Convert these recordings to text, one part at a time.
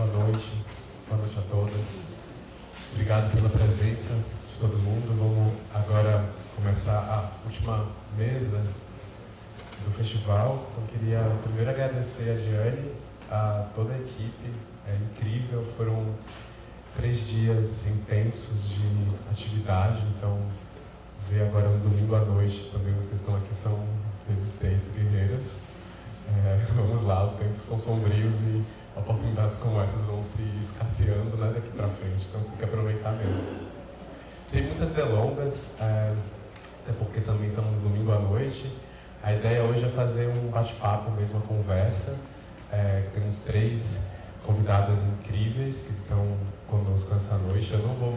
boa noite a todas. Obrigado pela presença de todo mundo. Vamos agora começar a última mesa do festival. Eu queria primeiro agradecer a Giane, a toda a equipe, é incrível. Foram 3 dias intensos de atividade, então ver agora no domingo à noite, também vocês estão aqui, são resistentes, guerreiras. Vamos lá, os tempos são sombrios e oportunidades como essas vão se escasseando, né, daqui para frente, então você tem que aproveitar mesmo. Sem muitas delongas, até porque também estamos no domingo à noite. A ideia hoje é fazer um bate-papo, mesmo uma conversa. Temos 3 convidadas incríveis que estão conosco essa noite. Eu não vou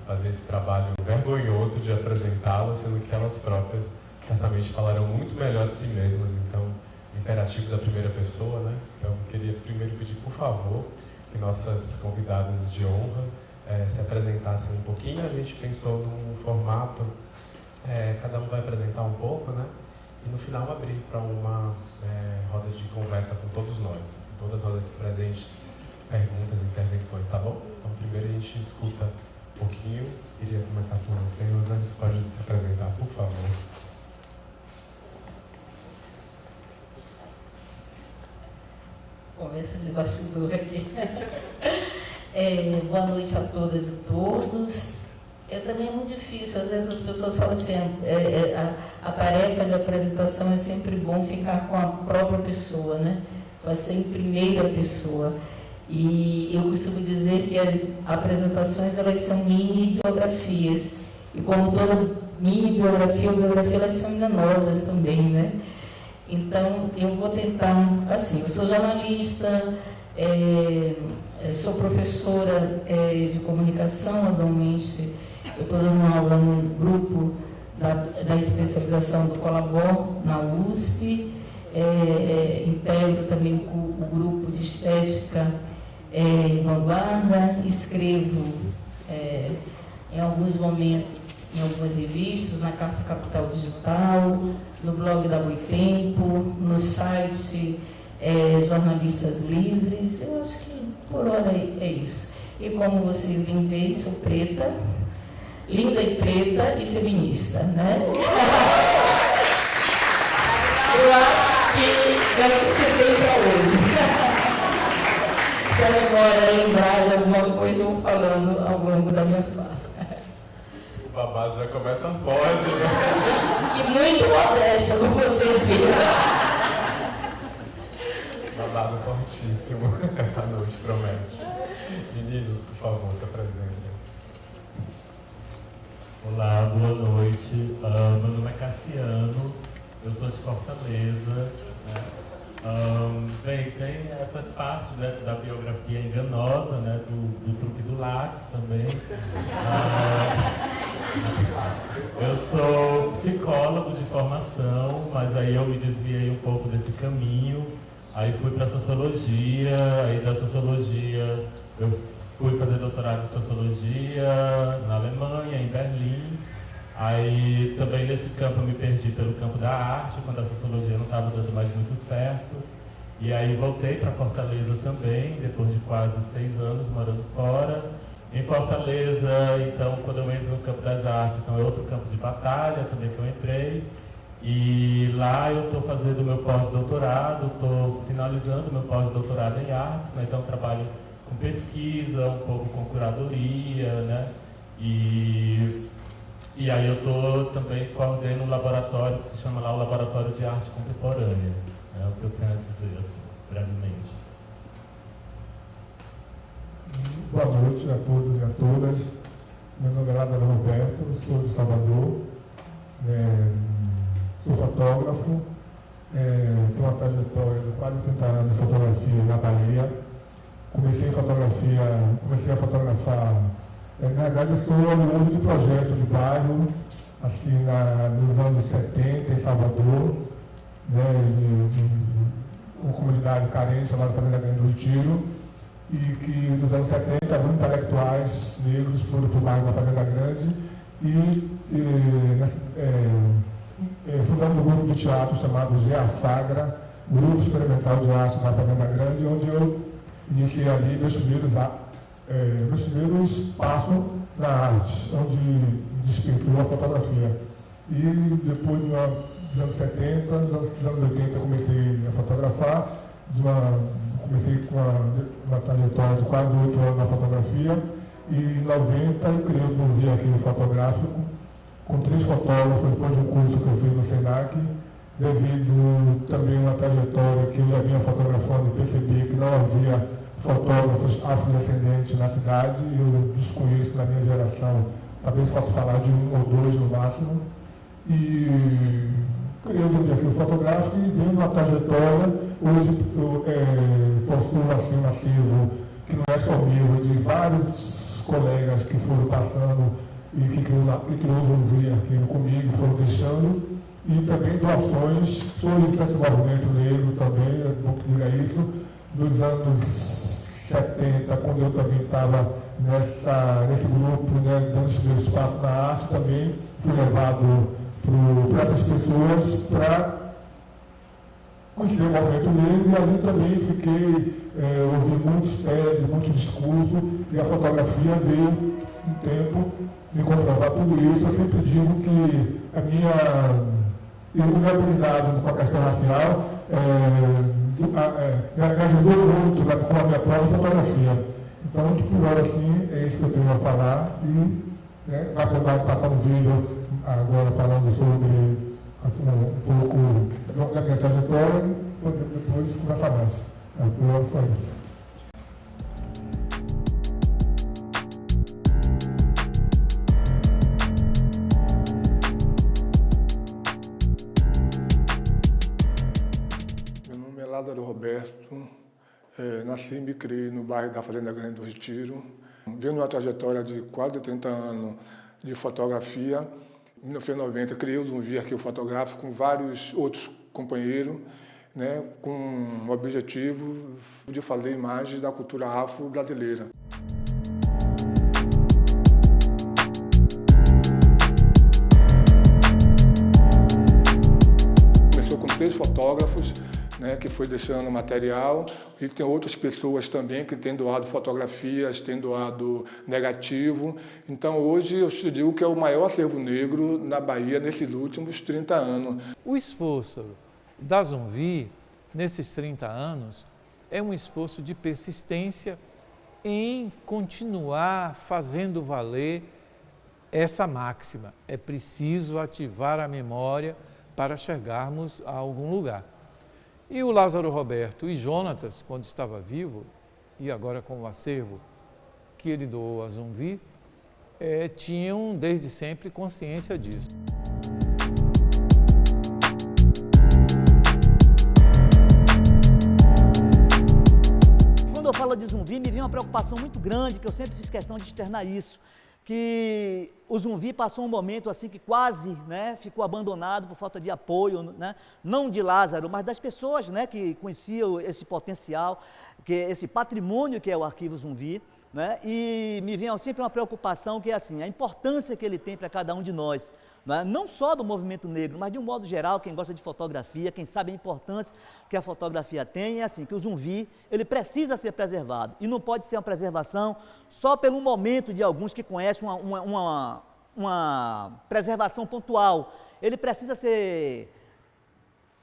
fazer esse trabalho vergonhoso de apresentá-las, sendo que elas próprias certamente falarão muito melhor de si mesmas. Então, imperativo da primeira pessoa, né? Então, queria primeiro pedir, por favor, que nossas convidadas de honra se apresentassem um pouquinho. A gente pensou num formato, cada um vai apresentar um pouco, né? E no final abrir para uma roda de conversa com todos nós, todas as rodas aqui presentes, perguntas, intervenções, tá bom? Então, primeiro a gente escuta um pouquinho. Queria começar com você, Rosane, você pode se apresentar, por favor. Começa de bastidor aqui. Boa noite a todas e todos. Também é muito difícil, às vezes as pessoas falam assim, a tarefa de apresentação é sempre bom ficar com a própria pessoa, né? Vai ser em primeira pessoa. E eu costumo dizer que as apresentações, elas são mini biografias. E como toda mini biografia ou biografia, elas são enganosas também, né? Então, eu vou tentar, assim, eu sou jornalista, sou professora de comunicação, atualmente eu estou dando aula no grupo da especialização do Colabor, na USP, integro também o grupo de estética em Vanguarda, escrevo em alguns momentos em algumas revistas, na Carta Capital Digital, no blog da Boitempo, no site Jornalistas Livres. Eu acho que por hora é isso. E como vocês vêm ver, sou preta, linda e preta e feminista, né? Eu acho que vai ser bem para hoje. Se a memória lembrar de alguma coisa, eu vou falando ao longo da minha fala. O babado já começa forte, né? E muito modesta, como vocês viram. Babado fortíssimo essa noite, promete. Meninos, por favor, se apresentem. Olá, boa noite. Meu nome é Cassiano, eu sou de Fortaleza. Né? Bem, tem essa parte da biografia enganosa, né? do truque do lápis também. Eu sou psicólogo de formação, mas aí eu me desviei um pouco desse caminho. Aí fui para sociologia, aí da sociologia eu fui fazer doutorado em sociologia na Alemanha, em Berlim. Aí também nesse campo eu me perdi pelo campo da arte, quando a sociologia não estava dando mais muito certo. E aí voltei para Fortaleza também, depois de quase 6 anos morando fora. Em Fortaleza, então, quando eu entro no campo das artes, então é outro campo de batalha também que eu entrei. E lá eu estou fazendo meu pós-doutorado, estou finalizando meu pós-doutorado em artes, né? Então trabalho com pesquisa, um pouco com curadoria, né? E aí eu também coordeno um laboratório que se chama lá o Laboratório de Arte Contemporânea. É o que eu tenho a dizer, assim, brevemente. Boa noite a todos e a todas. Meu nome é Lázaro Roberto, sou de Salvador, sou fotógrafo, tenho uma trajetória de quase 30 anos de fotografia na Bahia. Comecei a fotografar, na verdade eu sou oriundo de projeto de bairro, assim, nos anos 70 em Salvador, uma comunidade carente chamada Fazenda Grande do Retiro, e que nos anos 70 alguns intelectuais negros foram para o bairro da Fazenda Grande e fundamos um grupo de teatro chamado Zé Afagra, Grupo Experimental de Arte na Fazenda Grande, onde eu, em iniciei ali meus primeiros passos na arte, onde despertou a fotografia. E depois, nos anos 70, nos anos 80, comecei a fotografar, comecei com uma trajetória de quase 8 anos na fotografia, e em 90 eu criei um novo arquivo fotográfico, com 3 fotógrafos, depois de um curso que eu fiz no SENAC, devido também a uma trajetória que eu já vinha fotografando e percebi que não havia fotógrafos afrodescendentes na cidade, eu desconheço na minha geração, talvez possa falar de 1 ou 2 no máximo, e criando um arquivo fotográfico e vendo a trajetória. Hoje eu possuo assim um arquivo que não é só meu, de vários colegas que foram passando e que criou um vídeo arquivo comigo, foram deixando, e também doações, sou militante do movimento negro também, é bom que diga isso, nos anos 70, quando eu também estava nesse grupo, né, dando os meus passos na arte, também fui levado para essas pessoas para conhecer o movimento negro, e ali também ouvi muitos teses, muitos discursos, e a fotografia veio um tempo me comprovar tudo isso. Eu sempre digo que a minha habilidade com a questão racial me ajudou muito com a minha própria fotografia. Então, por hora, assim, é isso que eu tenho a falar, e vai poder passar um vídeo agora falando sobre um pouco da minha trajetória e poder depois conversar mais. Por hora, só isso. Meu nome é Lázaro Roberto, nasci e me criei no bairro da Fazenda Grande do Retiro. Vendo uma trajetória de quase 30 anos de fotografia, em 1990 criei o Zumbi Arquivo Fotográfico com vários outros companheiros, né, com o objetivo de fazer imagens da cultura afro-brasileira. Começou com 3 fotógrafos, né, que foi deixando material, e tem outras pessoas também que têm doado fotografias, têm doado negativo. Então hoje eu te digo que é o maior acervo negro na Bahia nesses últimos 30 anos. O esforço da Zumbi, nesses 30 anos, é um esforço de persistência em continuar fazendo valer essa máxima. É preciso ativar a memória para chegarmos a algum lugar. E o Lázaro Roberto e Jonatas, quando estava vivo, e agora com o acervo que ele doou a Zumbi, tinham desde sempre consciência disso. Quando eu falo de Zumbi, me vem uma preocupação muito grande, que eu sempre fiz questão de externar isso, que o Zumbi passou um momento assim que quase, né, ficou abandonado por falta de apoio, né, não de Lázaro, mas das pessoas, né, que conheciam esse potencial, que esse patrimônio que é o Arquivo Zumbi, né, e me vem sempre uma preocupação que é assim, a importância que ele tem para cada um de nós, né, não só do movimento negro, mas de um modo geral, quem gosta de fotografia, quem sabe a importância que a fotografia tem, é assim, que o Zumbi, ele precisa ser preservado, e não pode ser uma preservação só pelo momento de alguns que conhecem uma preservação pontual. Ele precisa ser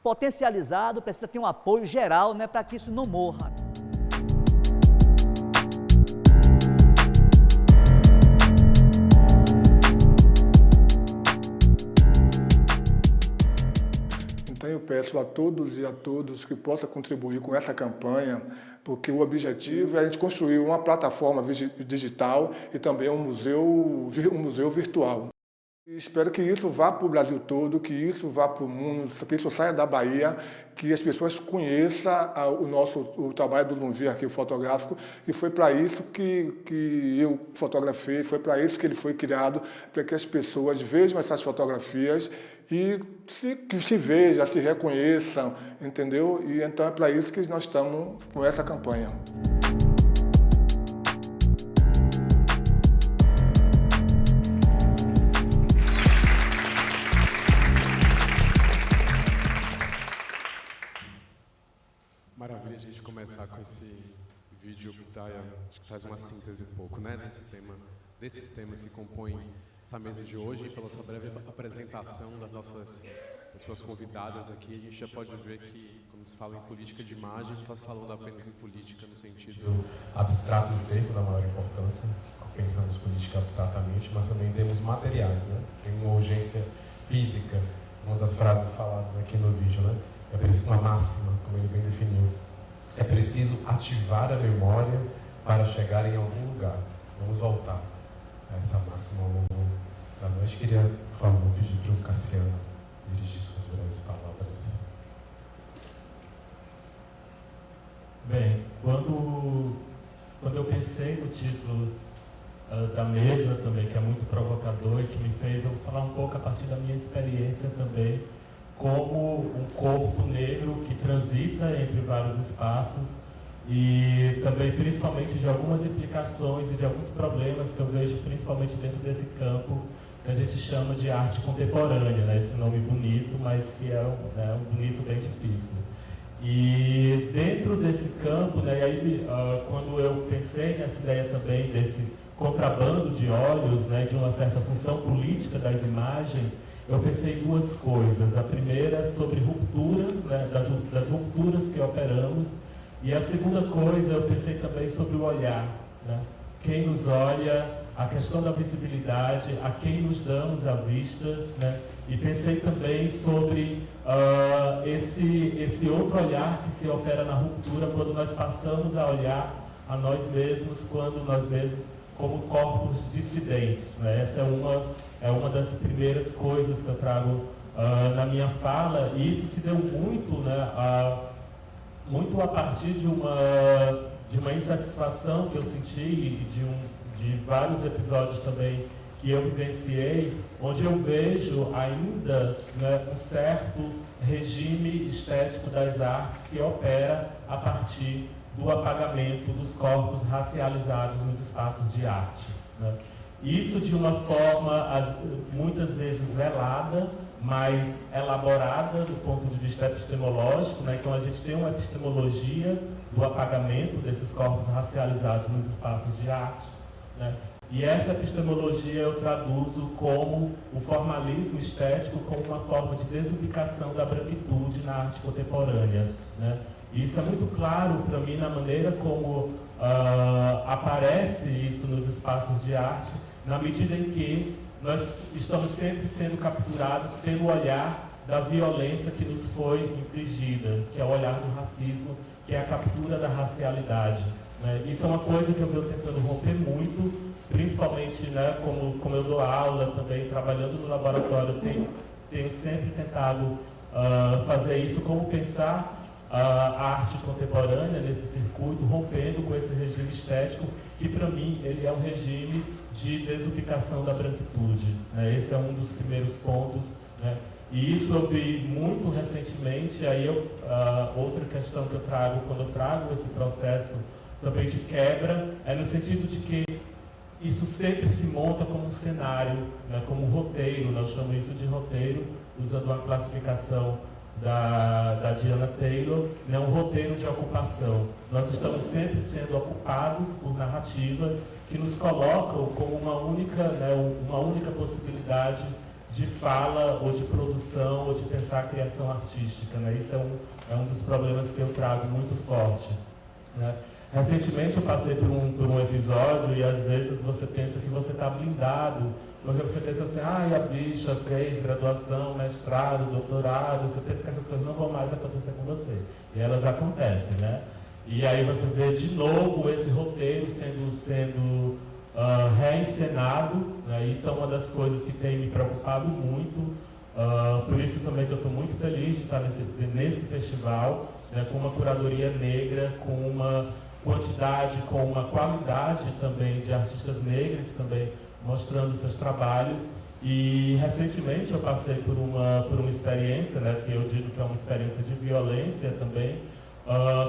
potencializado, precisa ter um apoio geral, né, para que isso não morra. Então eu peço a todos e a todos que possam contribuir com essa campanha, porque o objetivo é a gente construir uma plataforma digital e também um museu virtual. E espero que isso vá para o Brasil todo, que isso vá para o mundo, que isso saia da Bahia, que as pessoas conheçam o trabalho do Zumbi Arquivo Fotográfico, e foi para isso que eu fotografei, foi para isso que ele foi criado, para que as pessoas vejam essas fotografias e que se vejam, se reconheçam, entendeu? E então é para isso que nós estamos com essa campanha. Maravilha a gente começar com esse vídeo que acho que traz uma síntese um pouco, né, desses temas que compõem essa mesa de hoje. E pela sua breve apresentação das suas convidadas aqui, a gente já pode ver que, quando se fala em política de imagem, não está se falando apenas em política no sentido abstrato do termo, da maior importância. Pensamos política abstratamente, mas também temos materiais, né? Tem uma urgência física, uma das frases faladas aqui no vídeo, né? É preciso uma máxima, como ele bem definiu. É preciso ativar a memória para chegar em algum lugar. Vamos voltar a essa máxima ao longo da noite. Queria, por favor, pedir para o Cassiano dirigir suas breves palavras. Bem, quando eu pensei no título da mesa também, que é muito provocador e que me fez eu falar um pouco a partir da minha experiência também, como um corpo negro que transita entre vários espaços e também principalmente de algumas implicações e de alguns problemas que eu vejo principalmente dentro desse campo que a gente chama de arte contemporânea, né? Esse nome bonito, mas que é um bonito bem difícil. E dentro desse campo, né, e aí, quando eu pensei nessa ideia também desse contrabando de olhos, né, de uma certa função política das imagens, eu pensei em duas coisas. A primeira é sobre rupturas, né, das rupturas que operamos, e a segunda coisa eu pensei também sobre o olhar, né? Quem nos olha, a questão da visibilidade, a quem nos damos a vista, né? E pensei também sobre esse outro olhar que se opera na ruptura quando nós passamos a olhar a nós mesmos, quando nós mesmos como corpos dissidentes, né? Essa é uma das primeiras coisas que eu trago na minha fala, e isso se deu muito, né, muito a partir de uma insatisfação que eu senti e de vários episódios também que eu vivenciei, onde eu vejo ainda, né, um certo regime estético das artes que opera a partir do apagamento dos corpos racializados nos espaços de arte, né? Isso de uma forma, muitas vezes velada, mas elaborada do ponto de vista epistemológico, né? Então a gente tem uma epistemologia do apagamento desses corpos racializados nos espaços de arte, né? E essa epistemologia eu traduzo como o formalismo estético como uma forma de desubicação da branquitude na arte contemporânea, né? E isso é muito claro para mim na maneira como aparece isso nos espaços de arte, na medida em que nós estamos sempre sendo capturados pelo olhar da violência que nos foi infligida, que é o olhar do racismo, que é a captura da racialidade, né? Isso é uma coisa que eu venho tentando romper muito, principalmente, né, como eu dou aula também, trabalhando no laboratório, tenho sempre tentado fazer isso, como pensar a arte contemporânea nesse circuito, rompendo com esse regime estético, que para mim ele é um regime de desubicação da branquitude, né? Esse é um dos primeiros pontos, né? E isso eu vi muito recentemente. Aí outra questão que eu trago, quando eu trago esse processo também de quebra, é no sentido de que isso sempre se monta como um cenário, né, como um roteiro. Nós chamamos isso de roteiro, usando uma classificação da Diana Taylor, né, um roteiro de ocupação. Nós estamos sempre sendo ocupados por narrativas que nos colocam como uma única possibilidade de fala, ou de produção, ou de pensar a criação artística, né? Isso é um dos problemas que eu trago muito forte, né? Recentemente eu passei por um episódio e às vezes você pensa que você está blindado, porque você pensa assim, a bicha fez graduação, mestrado, doutorado, você pensa que essas coisas não vão mais acontecer com você. E elas acontecem, né? E aí você vê de novo esse roteiro sendo reencenado, né? Isso é uma das coisas que tem me preocupado muito, por isso também que eu estou muito feliz de estar nesse festival, né, com uma curadoria negra, com uma quantidade, com uma qualidade também de artistas negros também mostrando seus trabalhos. E recentemente eu passei por uma experiência, né, que eu digo que é uma experiência de violência também,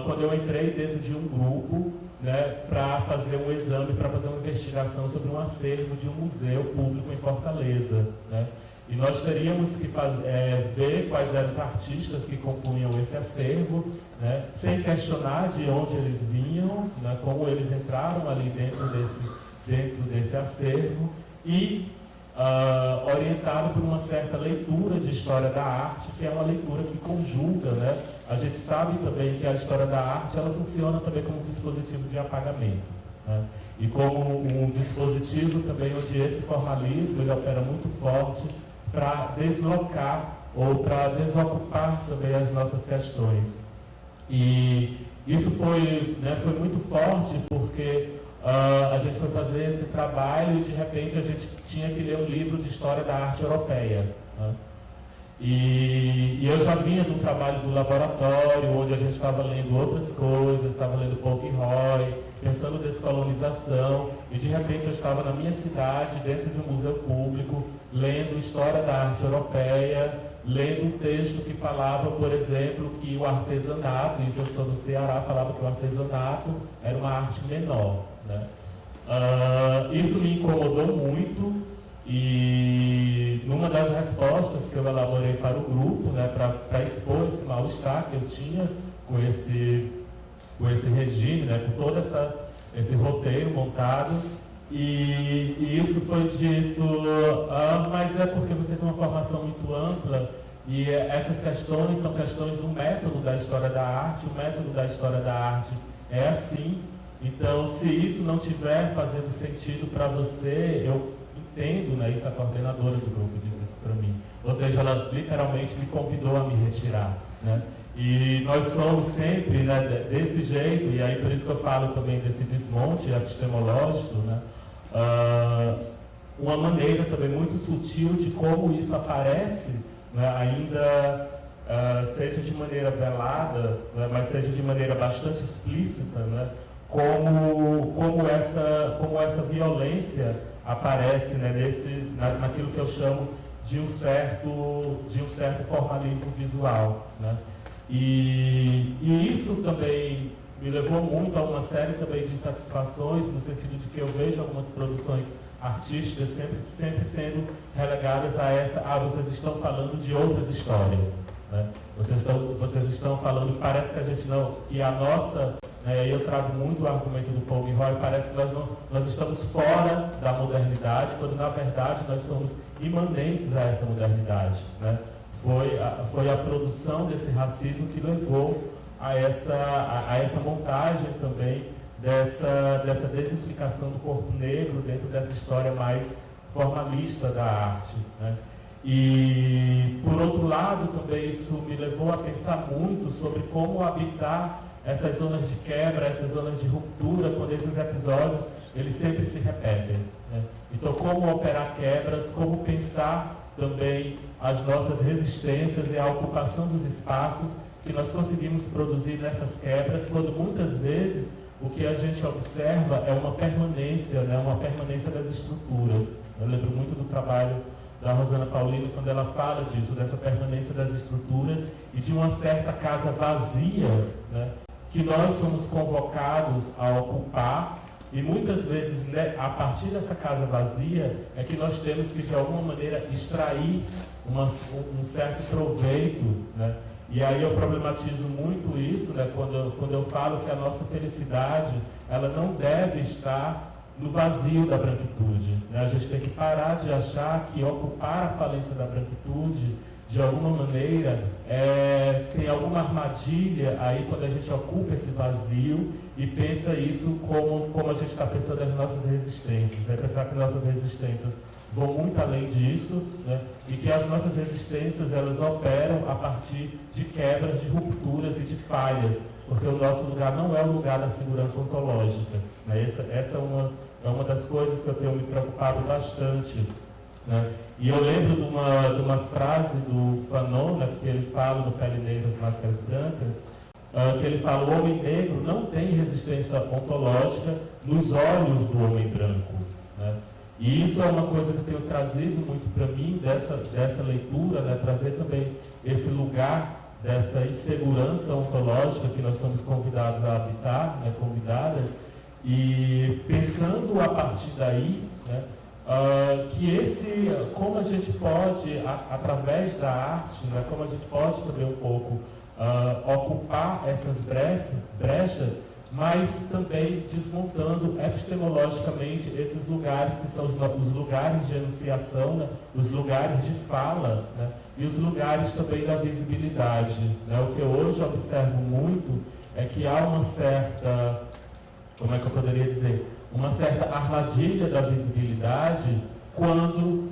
quando eu entrei dentro de um grupo, né, para fazer um exame, para fazer uma investigação sobre um acervo de um museu público em Fortaleza, né? E nós teríamos que ver quais eram os artistas que compunham esse acervo, né, sem questionar de onde eles vinham, né, como eles entraram ali dentro desse acervo, e orientado por uma certa leitura de história da arte, que é uma leitura que conjuga, né? A gente sabe também que a história da arte ela funciona também como um dispositivo de apagamento, né? E como um dispositivo também onde esse formalismo ele opera muito forte para deslocar ou para desocupar também as nossas questões. E isso foi muito forte porque a gente foi fazer esse trabalho e de repente a gente tinha que ler um livro de história da arte europeia, né? E eu já vinha do trabalho do laboratório, onde a gente estava lendo outras coisas, estava lendo Polk-Roy, pensando descolonização, e de repente eu estava na minha cidade, dentro de um museu público, lendo história da arte europeia, lendo um texto que falava, por exemplo, que o artesanato, isso eu estou no Ceará, falava que o artesanato era uma arte menor, né? Isso me incomodou muito e numa das respostas que eu elaborei para o grupo, né, para expor esse mal-estar que eu tinha com esse regime, né, com todo esse roteiro montado, e isso foi dito, mas é porque você tem uma formação muito ampla e essas questões são questões do método da história da arte, o método da história da arte é assim, então se isso não estiver fazendo sentido para você, eu entendo, né, isso a coordenadora do grupo disse isso para mim, ou seja, ela literalmente me convidou a me retirar, né? E nós somos sempre, né, desse jeito, e aí por isso que eu falo também desse desmonte epistemológico, né, uma maneira também muito sutil de como isso aparece, né, ainda seja de maneira velada, né, mas seja de maneira bastante explícita, né, como essa violência aparece, né, naquilo que eu chamo de um certo formalismo visual, né. E isso também me levou muito a uma série também de insatisfações, no sentido de que eu vejo algumas produções artísticas sempre sendo relegadas a vocês estão falando de outras histórias, né? Vocês estão falando, parece que a gente não, que a nossa, né, eu trago muito o argumento do Polk-Roy, parece que nós estamos fora da modernidade, quando na verdade nós somos imanentes a essa modernidade, né? Foi a produção desse racismo que levou a essa montagem também dessa desimplicação do corpo negro dentro dessa história mais formalista da arte, né? E, por outro lado, também isso me levou a pensar muito sobre como habitar essas zonas de quebra, essas zonas de ruptura, quando esses episódios eles sempre se repetem, né? Então, como operar quebras, como pensar também as nossas resistências e a ocupação dos espaços que nós conseguimos produzir nessas quebras, quando muitas vezes o que a gente observa é uma permanência, né, uma permanência das estruturas. Eu lembro muito do trabalho da Rosana Paulino, quando ela fala disso, dessa permanência das estruturas e de uma certa casa vazia, né, que nós somos convocados a ocupar. E muitas vezes, né, a partir dessa casa vazia, é que nós temos que, de alguma maneira, extrair um certo proveito, né? E aí eu problematizo muito isso, né, quando eu falo que a nossa felicidade, ela não deve estar no vazio da branquitude, né? A gente tem que parar de achar que ocupar a falência da branquitude, de alguma maneira, tem alguma armadilha aí quando a gente ocupa esse vazio e pensa isso como a gente está pensando as nossas resistências, né? Pensar que nossas resistências vão muito além disso, né? E que as nossas resistências elas operam a partir de quebras, de rupturas e de falhas, porque o nosso lugar não é o lugar da segurança ontológica, né? Essa é uma das coisas que eu tenho me preocupado bastante, né? E eu lembro de uma frase do Fanon, né, que ele fala no Pele Negra, Máscaras Brancas, que ele fala: o homem negro não tem resistência ontológica nos olhos do homem branco, né? E isso é uma coisa que eu tenho trazido muito para mim, dessa leitura, né, trazer também esse lugar dessa insegurança ontológica que nós somos convidados a habitar, né, convidadas, e pensando a partir daí, né, como a gente pode, através da arte, né, como a gente pode também um pouco ocupar essas brechas, mas também desmontando epistemologicamente esses lugares que são os lugares de enunciação, né, os lugares de fala, né, e os lugares também da visibilidade. Né. O que eu hoje observo muito é que há uma certa, como é que eu poderia dizer, uma certa armadilha da visibilidade quando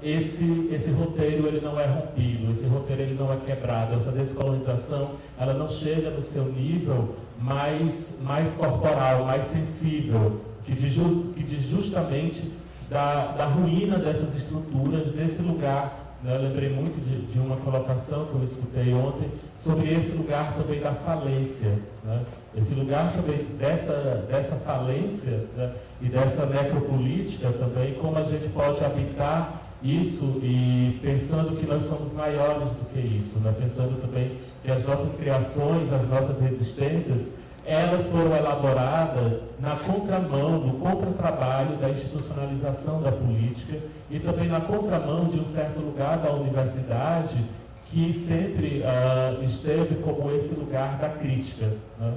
esse roteiro ele não é rompido, esse roteiro ele não é quebrado, essa descolonização ela não chega no seu nível mais corporal, mais sensível, que diz justamente da ruína dessas estruturas, desse lugar. Né? Eu lembrei muito de uma colocação que eu escutei ontem sobre esse lugar também da falência, né? Esse lugar também dessa falência, né? E dessa necropolítica também, como a gente pode habitar isso e pensando que nós somos maiores do que isso, né? Pensando também que as nossas criações, as nossas resistências, elas foram elaboradas na contramão, do contratrabalho da institucionalização da política e também na contramão de um certo lugar da universidade que sempre esteve como esse lugar da crítica, né?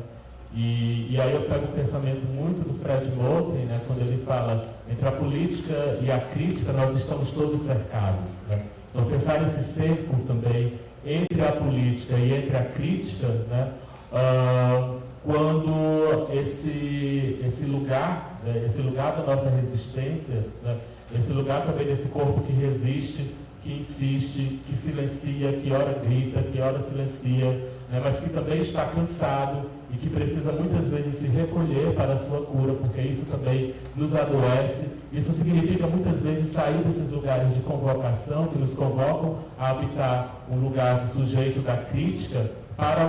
E aí eu pego o pensamento muito do Fred Moten, né, quando ele fala entre a política e a crítica nós estamos todos cercados, né? Então pensar esse cerco também entre a política e entre a crítica, né, quando esse lugar da nossa resistência, né, esse lugar também desse corpo que resiste, que insiste, que silencia, que ora grita, que ora silencia, né, mas que também está cansado e que precisa muitas vezes se recolher para a sua cura, porque isso também nos adoece. Isso significa muitas vezes sair desses lugares de convocação, que nos convocam a habitar um lugar de sujeito da crítica, para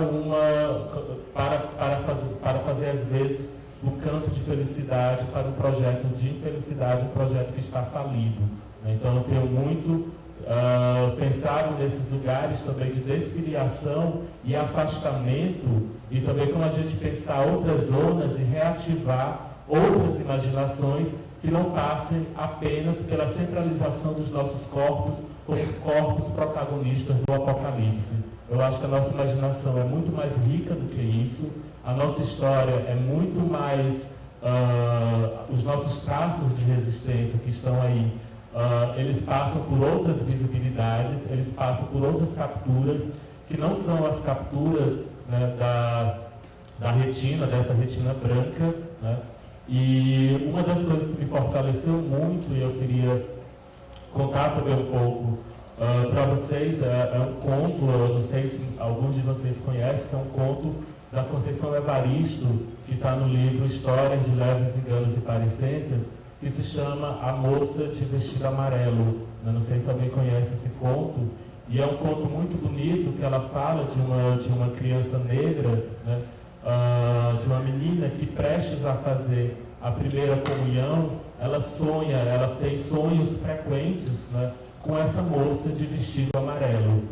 fazer às vezes um canto de felicidade para um projeto de infelicidade, um projeto que está falido. Então eu tenho muito pensado nesses lugares também de desfiliação e afastamento, e também como a gente pensar outras zonas e reativar outras imaginações que não passem apenas pela centralização dos nossos corpos como os corpos protagonistas do apocalipse. Eu acho que a nossa imaginação é muito mais rica do que isso, a nossa história é muito mais, os nossos traços de resistência que estão aí, eles passam por outras visibilidades, eles passam por outras capturas, que não são as capturas, né, da retina, dessa retina branca, né? E uma das coisas que me fortaleceu muito, e eu queria contar também um pouco para vocês, é um conto, eu não sei se alguns de vocês conhecem, que é um conto da Conceição Evaristo, que está no livro Histórias de Leves Enganos e Parecências, que se chama A Moça de Vestido Amarelo. Eu não sei se alguém conhece esse conto, e é um conto muito bonito, que ela fala de uma criança negra, né, de uma menina que prestes a fazer a primeira comunhão, ela sonha, ela tem sonhos frequentes, né, com essa moça de vestido amarelo.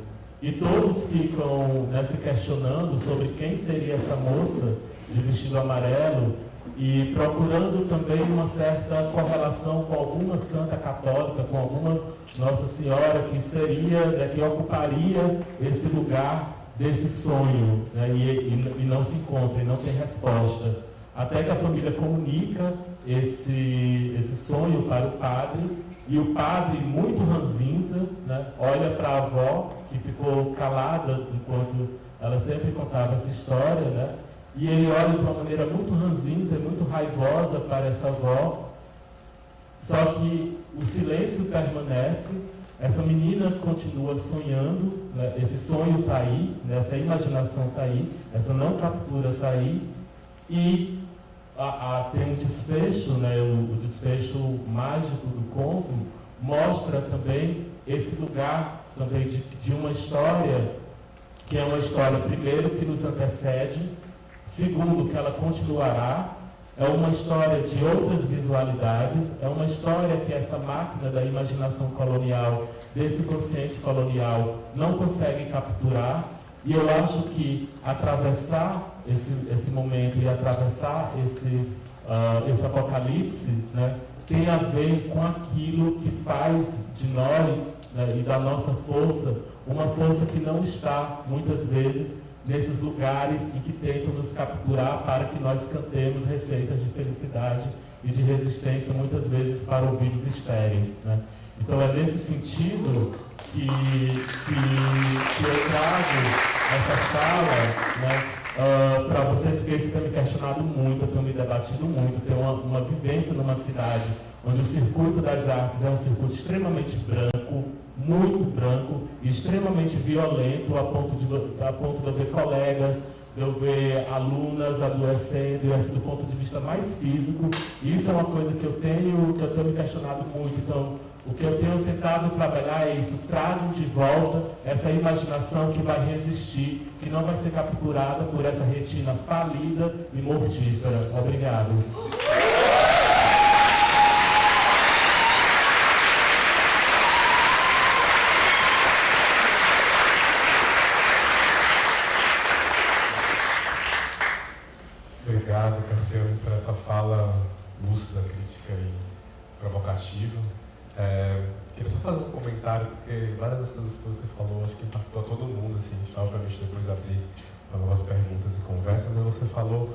E todos ficam, né, se questionando sobre quem seria essa moça de vestido amarelo e procurando também uma certa correlação com alguma santa católica, com alguma Nossa Senhora que seria, né, que ocuparia esse lugar desse sonho, né, e não se encontra, e não tem resposta. Até que a família comunica esse sonho para o padre, e o padre, muito ranzinza, né, olha para a avó, que ficou calada enquanto ela sempre contava essa história, né, e ele olha de uma maneira muito ranzinza, muito raivosa para essa avó, só que o silêncio permanece, essa menina continua sonhando, né, esse sonho está aí, né, essa imaginação está aí, essa não captura está aí, e tem um desfecho, né, o desfecho mágico do conto mostra também esse lugar também de uma história, que é uma história, primeiro, que nos antecede, segundo, que ela continuará, é uma história de outras visualidades, é uma história que essa máquina da imaginação colonial, desse consciente colonial, não consegue capturar, e eu acho que atravessar esse momento e atravessar esse apocalipse, né, tem a ver com aquilo que faz de nós, né, e da nossa força, uma força que não está, muitas vezes, nesses lugares em que tentam nos capturar para que nós cantemos receitas de felicidade e de resistência, muitas vezes para ouvidos estéreis, né? Então é nesse sentido que eu trago essa fala, né, para vocês, porque isso tem me questionado muito, eu tenho me debatido muito. Eu tenho uma vivência numa cidade onde o circuito das artes é um circuito extremamente branco, muito branco e extremamente violento, a ponto de eu ver colegas, de eu ver alunas adoecendo, e assim, do ponto de vista mais físico. E isso é uma coisa que eu tenho me questionado muito. Então, o que eu tenho tentado trabalhar é isso: tragam de volta essa imaginação que vai resistir, que não vai ser capturada por essa retina falida e mortífera. Obrigado. Obrigado, Cassiano, por essa fala lúcida, crítica e provocativa. Queria só fazer um comentário, porque várias das coisas que você falou, acho que impactou a todo mundo, assim, a gente vai, obviamente, depois abrir para novas perguntas e conversas, mas você falou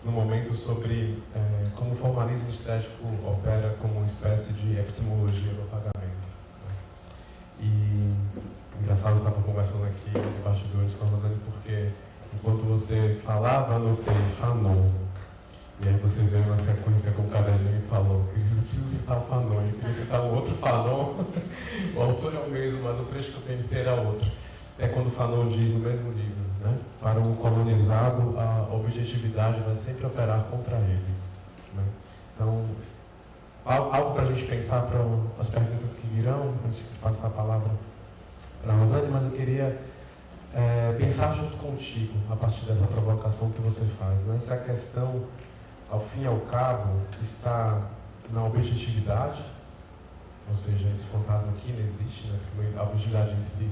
no momento sobre como o formalismo estético opera como uma espécie de epistemologia do apagamento. Né? E engraçado, eu estava conversando aqui nos bastidores com a Rosane, porque enquanto você falava, anotei Fanon. E aí você veio uma sequência com o caderninho e falou: preciso citar o Fanon. Eu queria citar um outro Fanon. O autor é o mesmo, mas o trecho que eu pensei era outro. É quando Fanon diz no mesmo livro, né? Para um colonizado, a objetividade vai sempre operar contra ele. Né? Então, algo para a gente pensar para as perguntas que virão, antes de passar a palavra para a Rosane, mas eu queria pensar junto contigo, a partir dessa provocação que você faz, né? Se a questão, ao fim e ao cabo, está na objetividade, ou seja, esse fantasma aqui não existe, né? Porque a objetividade em si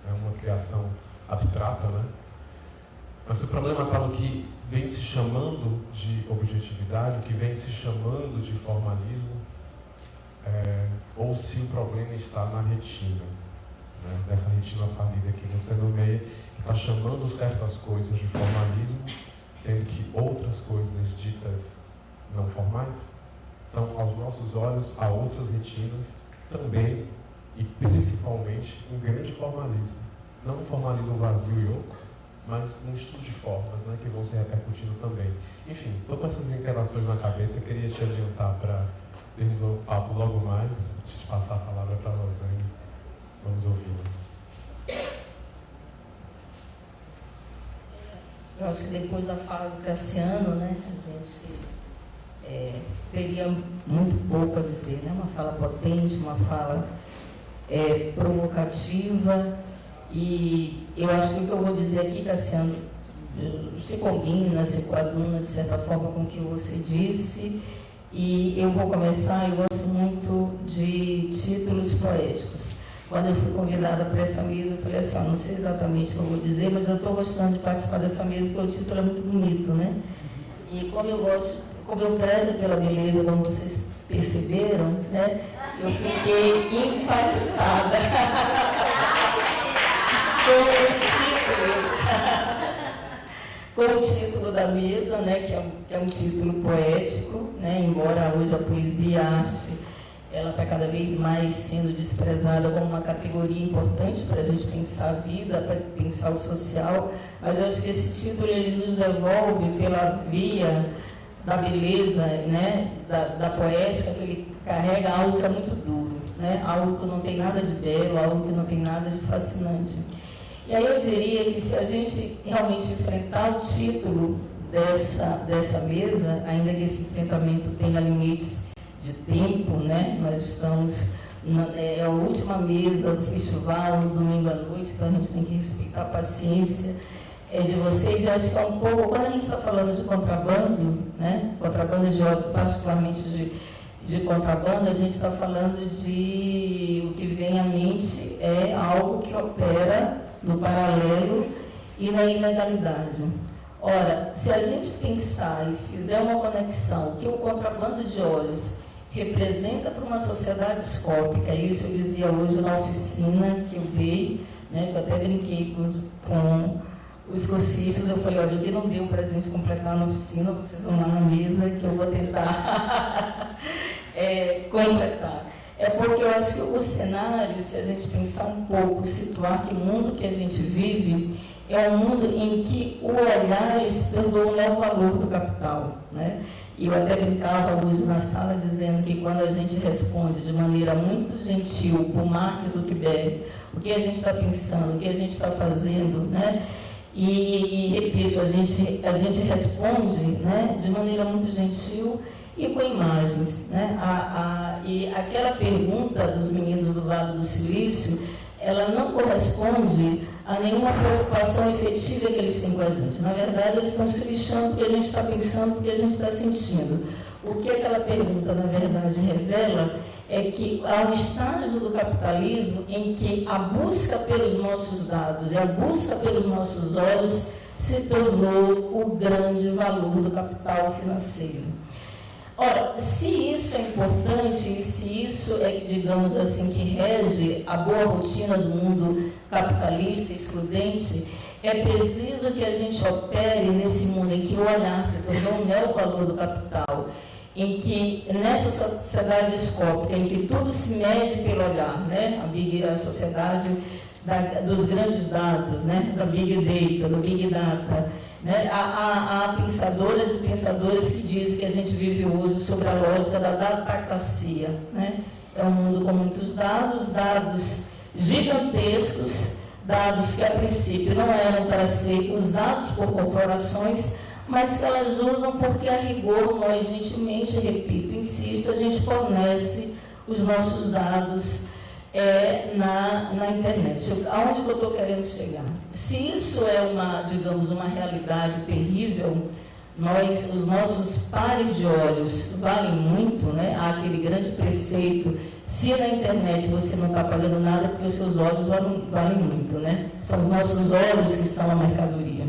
é uma criação abstrata, né? Mas se o problema está no que vem se chamando de objetividade, o que vem se chamando de formalismo, ou se o problema está na retina, né, dessa retina falida que você nomeia, que está chamando certas coisas de formalismo, sendo que outras coisas ditas não formais são, aos nossos olhos, a outras retinas, também e principalmente um grande formalismo. Não um formalismo vazio e oco, mas um estudo de formas, né, que vão se repercutindo também. Enfim, estou com essas interações na cabeça, eu queria te adiantar para termos um papo logo mais, antes de passar a palavra para a Rosane. Vamos ouvi-la. Eu acho que depois da fala do Cassiano, né, a gente teria muito pouco a dizer, né? Uma fala potente, uma fala provocativa, e eu acho que o que eu vou dizer aqui, Cassiano, se combina, se coaduna de certa forma com o que você disse, e eu vou começar. Eu gosto muito de títulos poéticos. Quando eu fui convidada para essa mesa, eu falei assim: não sei exatamente o que eu vou dizer, mas eu estou gostando de participar dessa mesa, porque o título é muito bonito, né? E como eu prezo pela beleza, como vocês perceberam, né? Eu fiquei impactada com o título da mesa, né? Que é um título poético, né? Embora hoje a poesia, a arte, ela está cada vez mais sendo desprezada como uma categoria importante para a gente pensar a vida, para pensar o social, mas eu acho que esse título ele nos devolve pela via da beleza, né, da poética, que ele carrega algo que é muito duro, né, algo que não tem nada de belo, algo que não tem nada de fascinante. E aí eu diria que se a gente realmente enfrentar o título dessa mesa, ainda que esse enfrentamento tenha limites de tempo, né? Nós estamos a última mesa do festival, no domingo à noite, então a gente tem que respeitar a paciência de vocês. E acho que é um pouco, quando a gente está falando de contrabando, né? Contrabando de ódio, particularmente de contrabando, a gente está falando de o que vem à mente é algo que opera no paralelo e na ilegalidade. Ora, se a gente pensar e fizer uma conexão que o contrabando de óleos representa para uma sociedade discópica. Isso eu dizia hoje na oficina que eu dei, né, que eu até brinquei com os cursistas. Eu falei, olha, o que não deu para a gente completar na oficina, vocês vão lá na mesa que eu vou tentar completar. É porque eu acho que o cenário, se a gente pensar um pouco, situar que o mundo que a gente vive é um mundo em que o olhar se tornou o valor do capital, né? E eu até brincava hoje na sala dizendo que quando a gente responde de maneira muito gentil por Mark Zuckerberg o que a gente está pensando, o que a gente está fazendo, né? E repito, a gente responde, né, de maneira muito gentil e com imagens, né? E aquela pergunta dos meninos do Vale do Silício, ela não corresponde a nenhuma preocupação efetiva que eles têm com a gente. Na verdade, eles estão se lixando porque a gente está pensando, porque a gente está sentindo. O que aquela pergunta, na verdade, revela é que há um estágio do capitalismo em que a busca pelos nossos dados e a busca pelos nossos olhos se tornou o grande valor do capital financeiro. Ora, se isso é importante e se isso é que, digamos assim, que rege a boa rotina do mundo capitalista excludente, é preciso que a gente opere nesse mundo em que o olhar se tornou o neovalor do capital, em que nessa sociedade discópica, em que tudo se mede pelo olhar, né? A sociedade dos grandes dados, né? Da Big Data, do Big Data, né? Há pensadoras e pensadores que dizem que a gente vive hoje sobre a lógica da datacracia, né? É um mundo com muitos dados gigantescos, dados que a princípio não eram para ser usados por corporações, mas que elas usam porque a rigor nós gentilmente, repito, insisto, a gente fornece os nossos dados na internet. Aonde que eu estou querendo chegar? Se isso é uma realidade terrível, os nossos pares de olhos valem muito, né? Há aquele grande preceito, se na internet você não está pagando nada, porque os seus olhos valem muito, né? São os nossos olhos que são a mercadoria.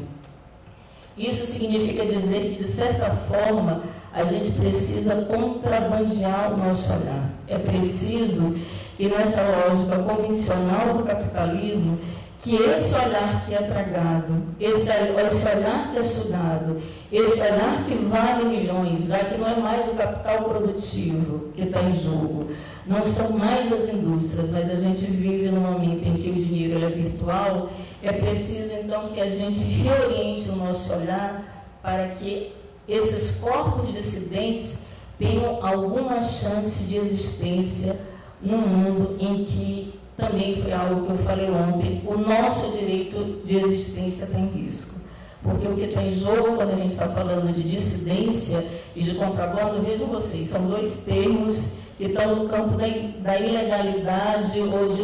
Isso significa dizer que, de certa forma, a gente precisa contrabandear o nosso olhar. É preciso que nessa lógica convencional do capitalismo, que esse olhar que é tragado, esse olhar que é estudado, esse olhar que vale milhões, já que não é mais o capital produtivo que está em jogo, não são mais as indústrias, mas a gente vive num momento em que o dinheiro é virtual, é preciso então que a gente reoriente o nosso olhar para que esses corpos dissidentes tenham alguma chance de existência num mundo em que, também foi algo que eu falei ontem, o nosso direito de existência tem risco. Porque o que está em jogo, quando a gente está falando de dissidência e de contrabando, vejam vocês, são dois termos que estão no campo da ilegalidade ou de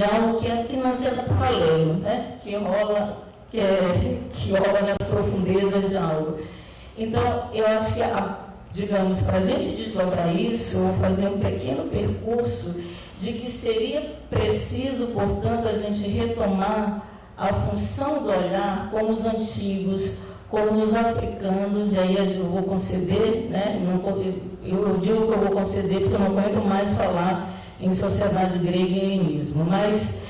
algo que não tem paralelo, né? que rola nas profundezas de algo. Então, eu acho que para a gente desdobrar isso, eu vou fazer um pequeno percurso de que seria preciso, portanto, a gente retomar a função do olhar como os antigos, como os africanos, e aí eu vou conceder, né? Eu digo que eu vou conceder porque eu não aguento mais falar em sociedade grega e helenismo, mas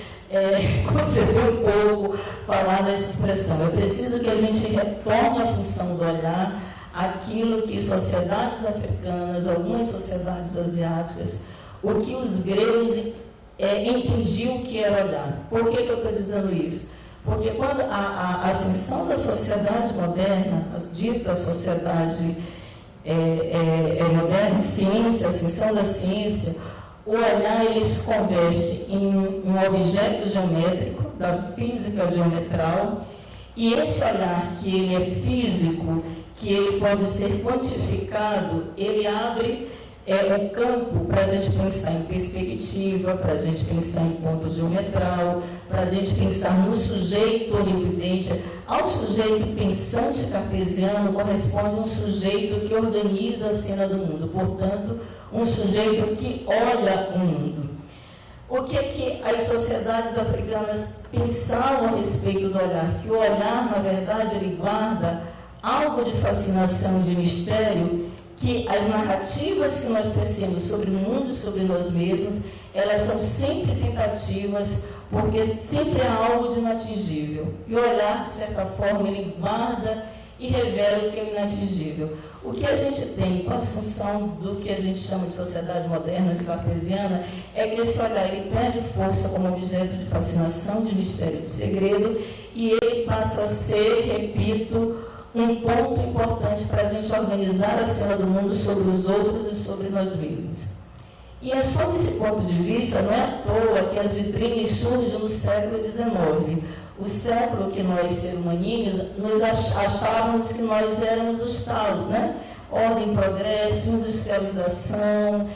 conceder um pouco falar dessa expressão. É preciso que a gente retorne a função do olhar, aquilo que sociedades africanas, algumas sociedades asiáticas, o que os gregos entendiam que era olhar. Por que eu estou dizendo isso? Porque quando a ascensão da sociedade moderna, a dita sociedade moderna, ciência, a ascensão da ciência, o olhar ele se converte em um objeto geométrico, da física geometral, e esse olhar que ele é físico, que ele pode ser quantificado, ele abre um campo para a gente pensar em perspectiva, para a gente pensar em ponto geometral, para a gente pensar no sujeito onividente. Ao sujeito pensante cartesiano corresponde um sujeito que organiza a cena do mundo, portanto, um sujeito que olha o mundo. O que as sociedades africanas pensavam a respeito do olhar? Que o olhar, na verdade, ele guarda algo de fascinação, de mistério, que as narrativas que nós tecemos sobre o mundo e sobre nós mesmos, elas são sempre tentativas, porque sempre há algo de inatingível. E o olhar, de certa forma, ele guarda e revela o que é inatingível. O que a gente tem com a assunção do que a gente chama de sociedade moderna, de cartesiana, é que esse olhar ele perde força como objeto de fascinação, de mistério, de segredo, e ele passa a ser, repito, um ponto importante para a gente organizar a cena do mundo sobre os outros e sobre nós mesmos. E é sob esse ponto de vista, não é à toa que as vitrines surgem no século XIX. O século que nós, seres humaninhos, nos achávamos que nós éramos os taus, né? Ordem, progresso, industrialização,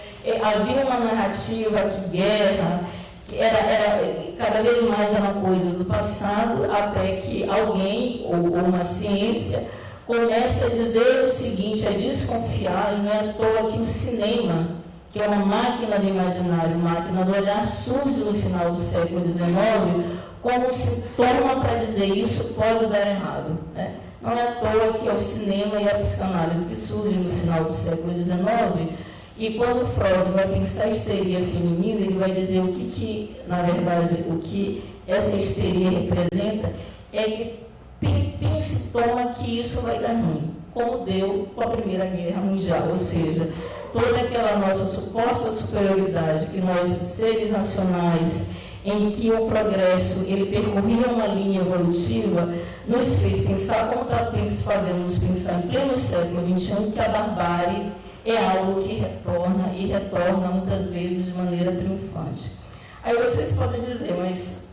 havia uma narrativa que guerra, que cada vez mais eram coisas do passado, até que alguém, ou uma ciência, comece a dizer o seguinte, a desconfiar, e não é à toa que o cinema, que é uma máquina do imaginário, máquina do olhar, surge no final do século XIX como sintoma para dizer isso pode dar errado. Né? Não é à toa que é o cinema e a psicanálise que surgem no final do século XIX, e quando Freud vai pensar a histeria feminina, ele vai dizer o que na verdade, o que essa histeria representa é que tem um sintoma que isso vai dar ruim, como deu com a Primeira Guerra Mundial, ou seja, toda aquela nossa suposta superioridade que nós, seres nacionais, em que o progresso ele percorria uma linha evolutiva, nos fez pensar, como está fazendo-nos pensar em pleno século XXI, que a barbárie é algo que retorna, e retorna muitas vezes de maneira triunfante. Aí vocês podem dizer, mas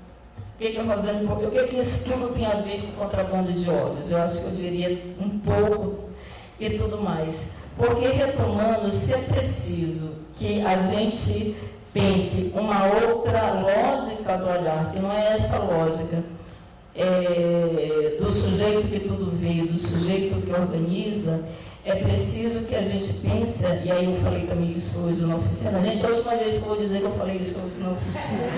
o que isso tudo tem a ver com contrabando de óleos? Eu acho que eu diria um pouco e tudo mais. Porque, retomando, se é preciso que a gente pense uma outra lógica do olhar, que não é essa lógica do sujeito que tudo vê, do sujeito que organiza, é preciso que a gente pense, e aí eu falei também isso hoje na oficina, gente, a última vez que eu vou dizer que eu falei isso hoje na oficina,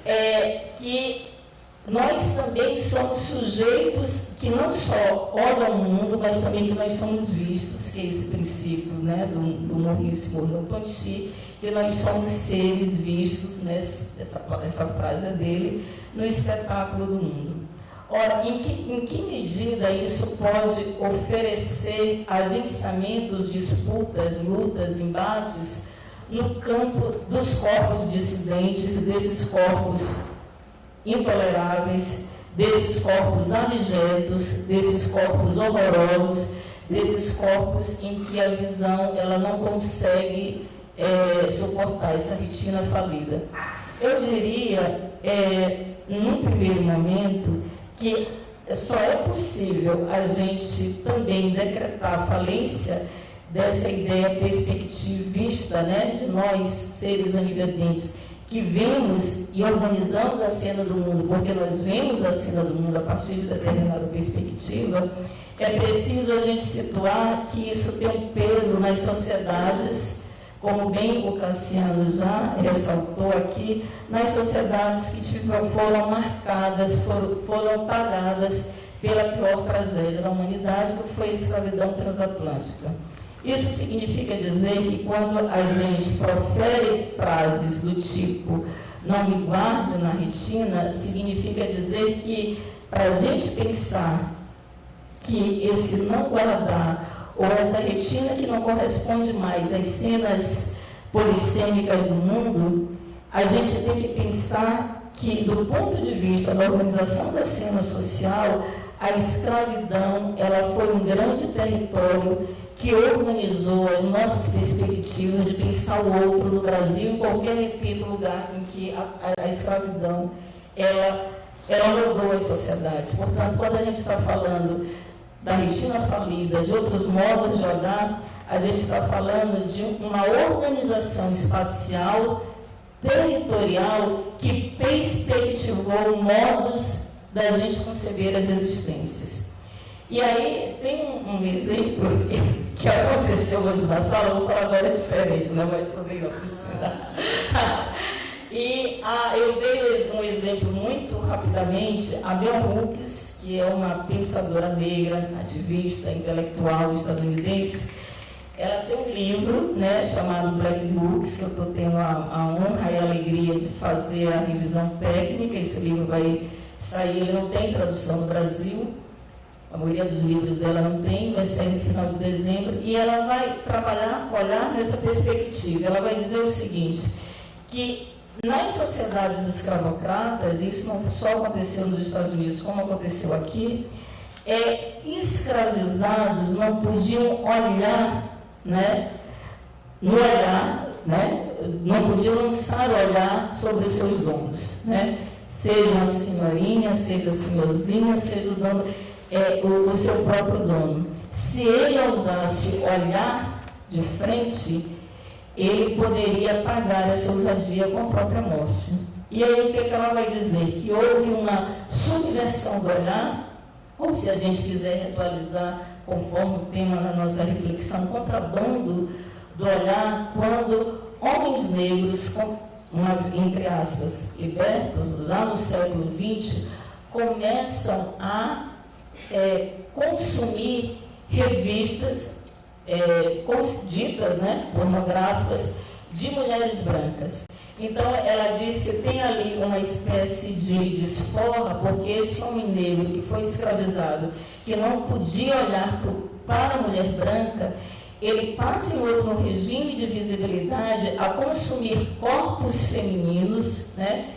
é que nós também somos sujeitos que não só olham o mundo, mas também que nós somos vistos, que é esse princípio, né, do Maurice Merleau-Ponty, que nós somos seres vistos, né, essa frase é dele, no espetáculo do mundo. Ora, em que medida isso pode oferecer agenciamentos, disputas, lutas, embates no campo dos corpos dissidentes, desses corpos intoleráveis, desses corpos abjetos, desses corpos horrorosos, desses corpos em que a visão ela não consegue suportar essa retina falida. Eu diria, num primeiro momento, que só é possível a gente também decretar a falência dessa ideia perspectivista, né, de nós, seres oniventes, que vemos e organizamos a cena do mundo, porque nós vemos a cena do mundo a partir de determinada perspectiva. É preciso a gente situar que isso tem um peso nas sociedades, como bem o Cassiano já ressaltou aqui, nas sociedades que foram marcadas, foram pagadas pela pior tragédia da humanidade, que foi a escravidão transatlântica. Isso significa dizer que quando a gente profere frases do tipo não me guarde na retina, significa dizer que para a gente pensar que esse não guardar ou essa retina que não corresponde mais às cenas polissêmicas do mundo, a gente tem que pensar que, do ponto de vista da organização da cena social, a escravidão ela foi um grande território que organizou as nossas perspectivas de pensar o outro no Brasil, em qualquer, repito, lugar em que a escravidão ela moldou as sociedades. Portanto, quando a gente está falando da retina falida, de outros modos de olhar, a gente está falando de uma organização espacial, territorial, que perspectivou modos da gente conceber as existências. E aí tem um exemplo que aconteceu hoje na sala, eu vou falar agora diferente, né? Mas também não precisa. E eu dei um exemplo muito rapidamente, a Bell Hooks, que é uma pensadora negra, ativista, intelectual estadunidense, Ela tem um livro, né, chamado Black Books, que eu estou tendo a honra e a alegria de fazer a revisão técnica. Esse livro vai sair, ele não tem tradução no Brasil, a maioria dos livros dela não tem, vai sair no final de dezembro, e ela vai trabalhar, olhar nessa perspectiva. Ela vai dizer o seguinte, que nas sociedades escravocratas, isso não só aconteceu nos Estados Unidos, como aconteceu aqui, escravizados não podiam olhar, né, no olhar, né, não podiam lançar o olhar sobre os seus donos, né, seja a senhorinha, seja a senhorzinha, seja o dono, o seu próprio dono. Se ele ousasse olhar de frente, ele poderia pagar essa ousadia com a própria morte. E aí o que ela vai dizer? Que houve uma subversão do olhar, ou se a gente quiser atualizar conforme o tema na nossa reflexão, contrabando do olhar, quando homens negros, entre aspas, libertos, já no século XX, começam a consumir revistas ditas, né, pornográficas de mulheres brancas. Então, ela diz que tem ali uma espécie de desforra, porque esse homem negro que foi escravizado, que não podia olhar para a mulher branca, ele passa em outro regime de visibilidade a consumir corpos femininos, né,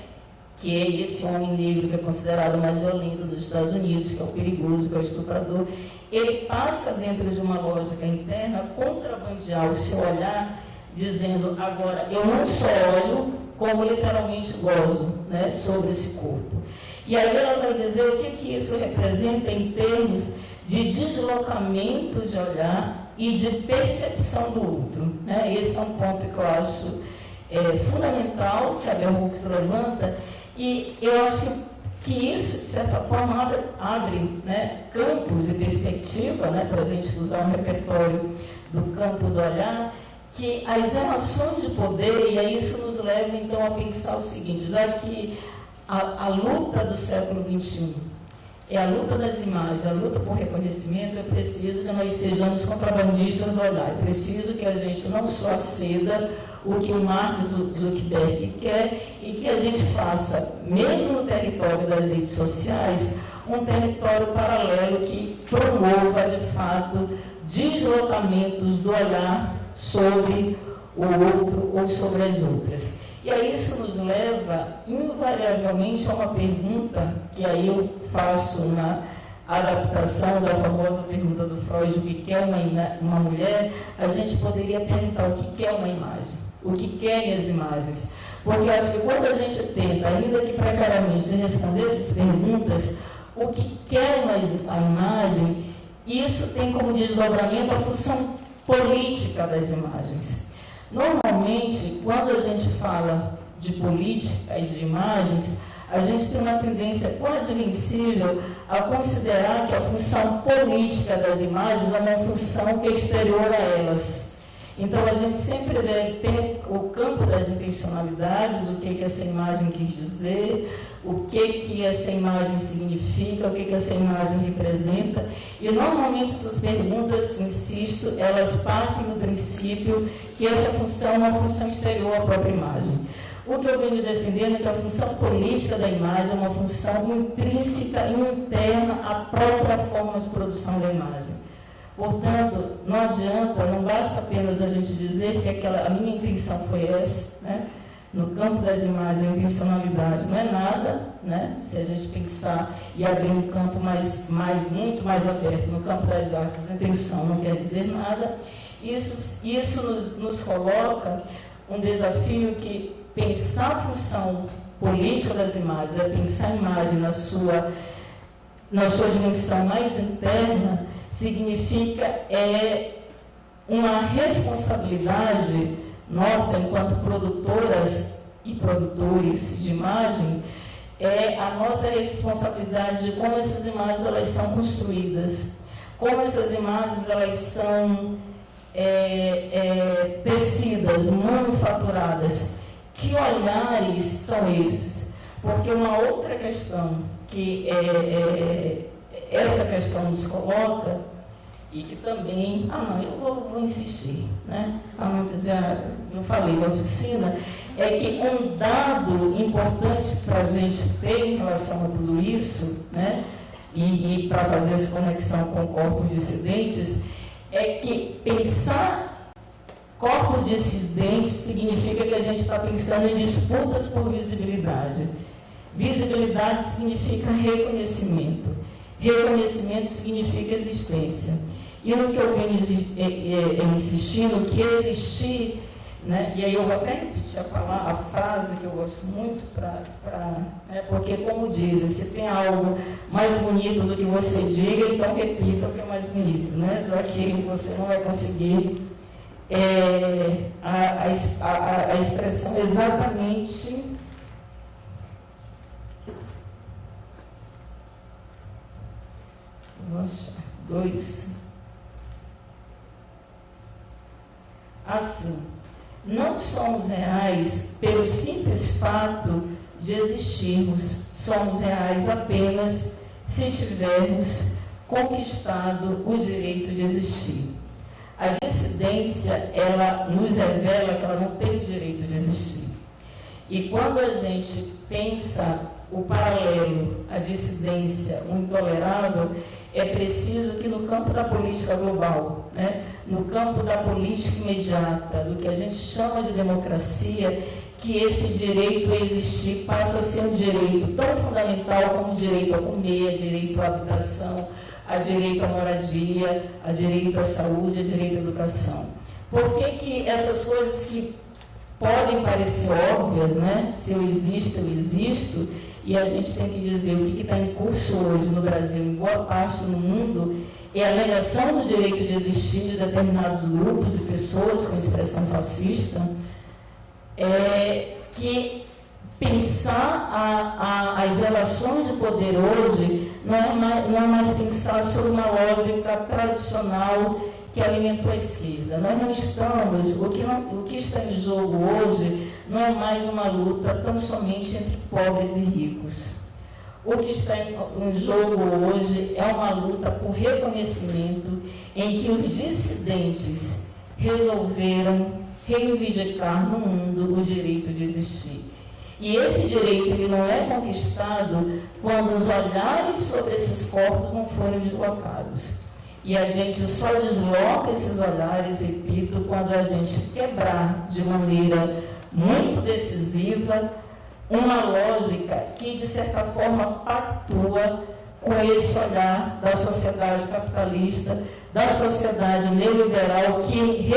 que é esse homem negro que é considerado o mais violento dos Estados Unidos, que é o perigoso, que é o estuprador. Ele passa dentro de uma lógica interna a contrabandear o seu olhar, dizendo, agora, eu não só olho, como literalmente gozo, né, sobre esse corpo. E aí ela vai dizer o que isso representa em termos de deslocamento de olhar e de percepção do outro, né? Esse é um ponto que eu acho fundamental, que a Bell Hooks levanta, e eu acho que isso, de certa forma, abre, né, campos e perspectiva, né, para a gente usar um repertório do campo do olhar, que as relações de poder, e aí isso nos leva então a pensar o seguinte, já que a luta do século XXI é a luta das imagens, a luta por reconhecimento, é preciso que nós sejamos contrabandistas do olhar, é preciso que a gente não só ceda o que o Mark Zuckerberg quer e que a gente faça, mesmo no território das redes sociais, um território paralelo que promova, de fato, deslocamentos do olhar sobre o outro ou sobre as outras. E aí isso nos leva, invariavelmente, a uma pergunta, que aí eu faço na adaptação da famosa pergunta do Freud, o que é uma mulher, a gente poderia perguntar o que é uma imagem, o que querem as imagens. Porque acho que quando a gente tenta, ainda que precariamente, responder essas perguntas, o que quer a imagem, isso tem como desdobramento a função política das imagens. Normalmente, quando a gente fala de política e de imagens, a gente tem uma tendência quase invencível a considerar que a função política das imagens é uma função que é exterior a elas. Então, a gente sempre deve ter o campo das intencionalidades, o que essa imagem quis dizer, o que essa imagem significa, o que essa imagem representa. E, normalmente, essas perguntas, insisto, elas partem do princípio que essa função é uma função exterior à própria imagem. O que eu venho defendendo é que a função política da imagem é uma função intrínseca e interna à própria forma de produção da imagem. Portanto, não adianta, não basta apenas a gente dizer que a minha intenção foi essa, né? No campo das imagens, a intencionalidade não é nada, né? Se a gente pensar e abrir um campo muito mais aberto, no campo das artes, a intenção não quer dizer nada. Isso nos coloca um desafio que pensar a função política das imagens, é pensar a imagem na sua dimensão mais interna, significa uma responsabilidade nossa, enquanto produtoras e produtores de imagem, a nossa responsabilidade de como essas imagens elas são construídas, como essas imagens elas são tecidas, manufaturadas, que olhares são esses? Porque uma outra questão que essa questão nos coloca e que também, eu vou insistir, né? Eu falei na oficina, é que um dado importante para a gente ter em relação a tudo isso, né? E para fazer essa conexão com corpos dissidentes, é que pensar corpos dissidentes significa que a gente está pensando em disputas por visibilidade. Visibilidade significa reconhecimento. Reconhecimento significa existência. E no que eu venho insistindo, que existir, né? E aí eu vou até repetir a frase que eu gosto muito, porque, como dizem, se tem algo mais bonito do que você diga, então repita o que é mais bonito, né? Já que você não vai conseguir a expressão exatamente. Vou achar 2. Assim, não somos reais pelo simples fato de existirmos, somos reais apenas se tivermos conquistado o direito de existir. A dissidência, ela nos revela que ela não tem o direito de existir. E quando a gente pensa o paralelo, a dissidência, o intolerável, é preciso que no campo da política global, né, no campo da política imediata, do que a gente chama de democracia, que esse direito a existir passa a ser um direito tão fundamental como o direito a comer, a direito à habitação, a direito à moradia, a direito à saúde, a direito à educação. Por que essas coisas que podem parecer óbvias, né? Se eu existo, e a gente tem que dizer o que está em curso hoje no Brasil, em boa parte do mundo, é a negação do direito de existir de determinados grupos e pessoas com expressão fascista, que pensar as relações de poder hoje não é mais pensar sobre uma lógica tradicional que alimentou a esquerda. Nós não estamos, o que está em jogo hoje não é mais uma luta tão somente entre pobres e ricos. O que está em jogo hoje é uma luta por reconhecimento em que os dissidentes resolveram reivindicar no mundo o direito de existir. E esse direito ele não é conquistado quando os olhares sobre esses corpos não forem deslocados. E a gente só desloca esses olhares, repito, quando a gente quebrar de maneira muito decisiva uma lógica que, de certa forma, pactua com esse olhar da sociedade capitalista, da sociedade neoliberal que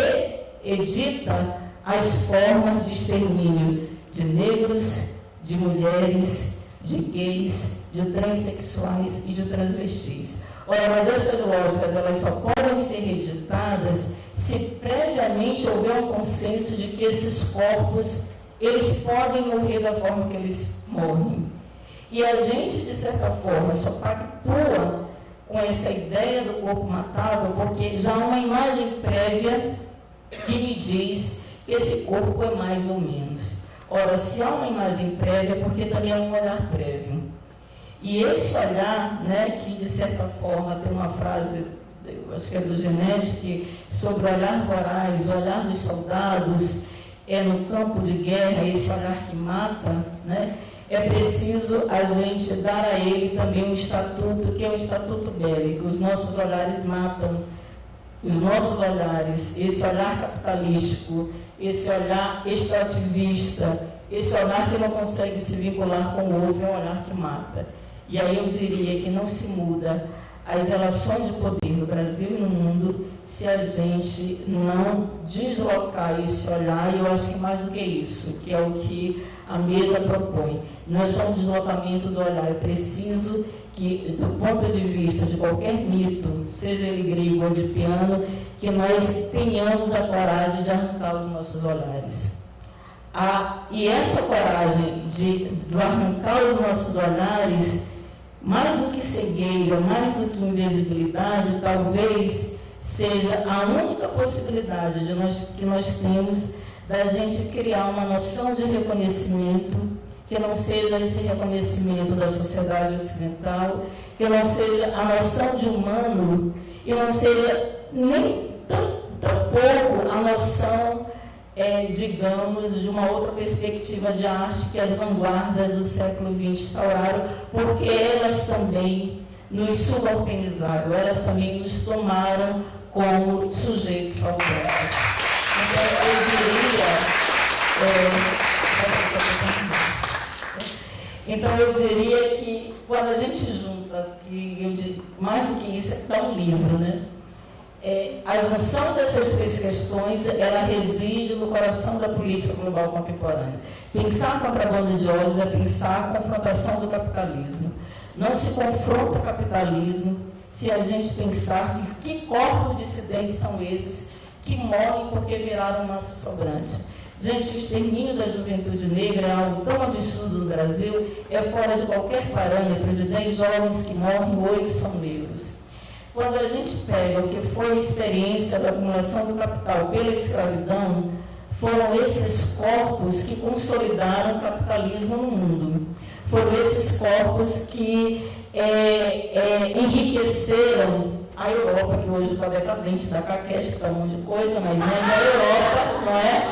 reedita as formas de extermínio de negros, de mulheres, de gays, de transexuais e de transvestis. Ora, mas essas lógicas elas só podem ser reeditadas se previamente houver um consenso de que esses corpos eles podem morrer da forma que eles morrem. E a gente, de certa forma, só pactua com essa ideia do corpo matável porque já há uma imagem prévia que me diz que esse corpo é mais ou menos. Ora, se há uma imagem prévia, porque também há um olhar prévio. E esse olhar, né, que de certa forma tem uma frase, eu acho que é do Geneste, sobre o olhar voraz, o olhar dos soldados, no campo de guerra, esse olhar que mata, né, é preciso a gente dar a ele também um estatuto, que é o estatuto bélico. Os nossos olhares matam, os nossos olhares, esse olhar capitalístico, esse olhar extrativista, esse olhar que não consegue se vincular com o outro, é um olhar que mata. E aí eu diria que não se muda as relações de poder no Brasil e no mundo se a gente não deslocar esse olhar, e eu acho que mais do que isso, que é o que a mesa propõe. Não é só um deslocamento do olhar, é preciso que, do ponto de vista de qualquer mito, seja ele grego ou de piano, que nós tenhamos a coragem de arrancar os nossos olhares. E essa coragem de arrancar os nossos olhares, mais do que cegueira, mais do que invisibilidade, talvez seja a única possibilidade que nós temos da gente criar uma noção de reconhecimento que não seja esse reconhecimento da sociedade ocidental, que não seja a noção de humano. e não seja nem tampouco a noção, digamos, de uma outra perspectiva de arte que as vanguardas do século XX instauraram, porque elas também nos subalternizaram, elas também nos tomaram como sujeitos faltantes. Então eu diria que quando a gente junta, mais do que isso, é um livro, né? A junção dessas três questões, ela reside no coração da política global contemporânea. Pensar a contrabando de ódios é pensar a confrontação do capitalismo. Não se confronta o capitalismo se a gente pensar que corpos dissidentes são esses que morrem porque viraram massa sobrante. Gente, o extermínio da juventude negra é algo tão absurdo no Brasil, é fora de qualquer parâmetro. De 10 jovens que morrem, 8 são negros. Quando a gente pega o que foi a experiência da acumulação do capital pela escravidão, foram esses corpos que consolidaram o capitalismo no mundo. Foram esses corpos que enriqueceram a Europa, que hoje está decadente, da caquete, que está um monte de coisa, mas não é da Europa, não é?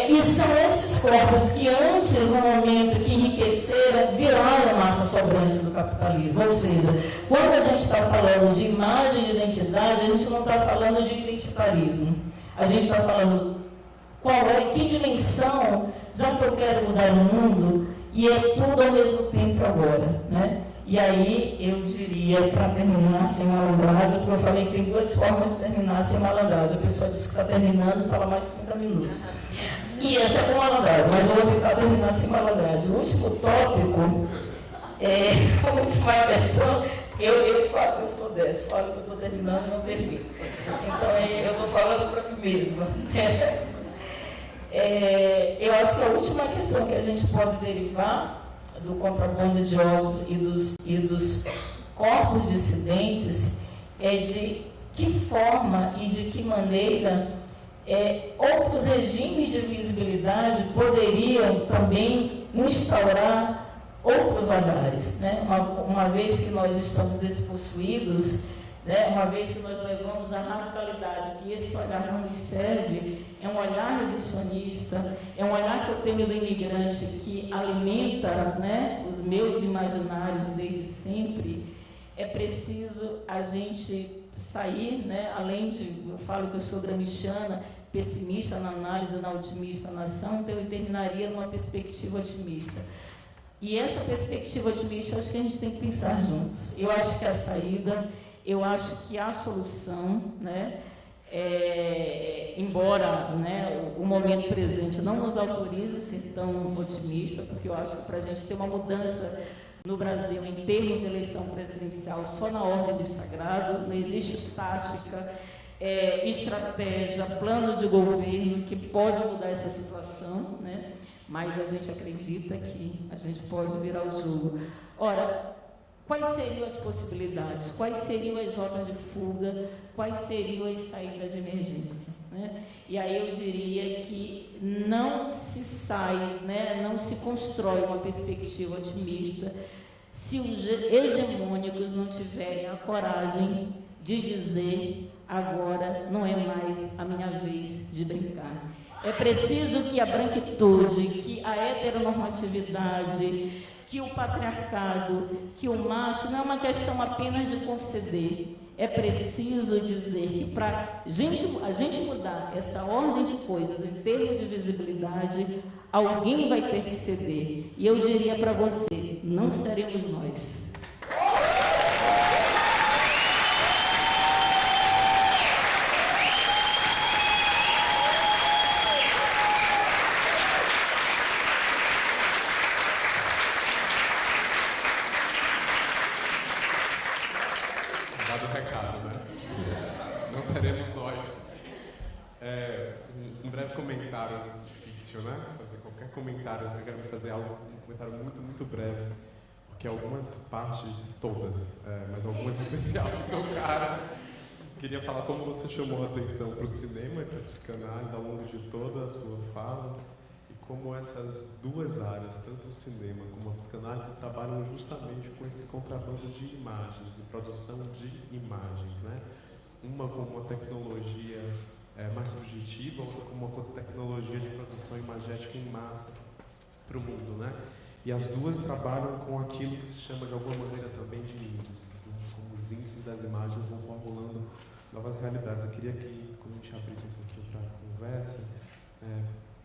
E são esses corpos que antes, no momento que enriqueceram, viraram massa sobrante do capitalismo. Ou seja, quando a gente está falando de imagem e identidade, a gente não está falando de identitarismo. A gente está falando que dimensão, já que eu quero mudar o mundo, e é tudo ao mesmo tempo agora, né? E aí eu diria, para terminar sem malandragem, porque eu falei que tem 2 formas de terminar sem malandragem. A pessoa diz que está terminando e fala mais de 30 minutos. E essa é com malandragem, mas eu vou tentar terminar sem malandragem. O último tópico, a última questão, eu faço, eu sou dessa, falo que eu estou terminando e não termino. Então eu estou falando para mim mesma. Eu acho que a última questão que a gente pode derivar do contrabando de ódios e dos corpos dissidentes é de que forma e de que maneira outros regimes de visibilidade poderiam também instaurar outros olhares, né? Uma vez que nós estamos despossuídos, né? Uma vez que nós levamos a radicalidade, que esse olhar não nos serve, é um olhar reducionista, é um olhar que eu tenho do imigrante que alimenta, né, os meus imaginários desde sempre. É preciso a gente sair, né, além de, eu falo que eu sou gramsciana, pessimista na análise, na otimista na ação, então eu terminaria numa perspectiva otimista. E essa perspectiva otimista, acho que a gente tem que pensar juntos. Eu acho que a saída, eu acho que a solução, né, embora, né, o momento presente não nos autorize a ser tão otimista, porque eu acho que para a gente ter uma mudança no Brasil em termos de eleição presidencial só na ordem do sagrado, não existe tática, estratégia, plano de governo que pode mudar essa situação, né? Mas a gente acredita que a gente pode virar o jogo. Ora, quais seriam as possibilidades? Quais seriam as rotas de fuga? Quais seriam as saídas de emergência? Né? E aí eu diria que não se sai, né, não se constrói uma perspectiva otimista se os hegemônicos não tiverem a coragem de dizer: agora não é mais a minha vez de brincar. É preciso que a branquitude, que a heteronormatividade, que o patriarcado, que o macho, não é uma questão apenas de conceder. É preciso dizer que para a gente mudar essa ordem de coisas em termos de visibilidade, alguém vai ter que ceder. E eu diria para você, não seremos nós. Dado o recado, né? Não seremos nós. Um breve comentário, difícil, né? Fazer qualquer comentário, eu quero fazer um comentário muito, muito breve, porque algumas partes, todas, mas algumas em especial, tocaram. Queria falar como você chamou a atenção para o cinema e para a psicanálise ao longo de toda a sua fala, e como essas duas áreas, tanto o cinema como a psicanálise, trabalham justamente com esse contrabando de imagens e produção de imagens, né? Uma como uma tecnologia mais subjetiva, outra como uma tecnologia de produção imagética em massa para o mundo, né? E as duas trabalham com aquilo que se chama de alguma maneira também de índices, né? Como os índices das imagens vão formulando novas realidades. Eu queria que, quando a gente abrisse um pouquinho para a conversa,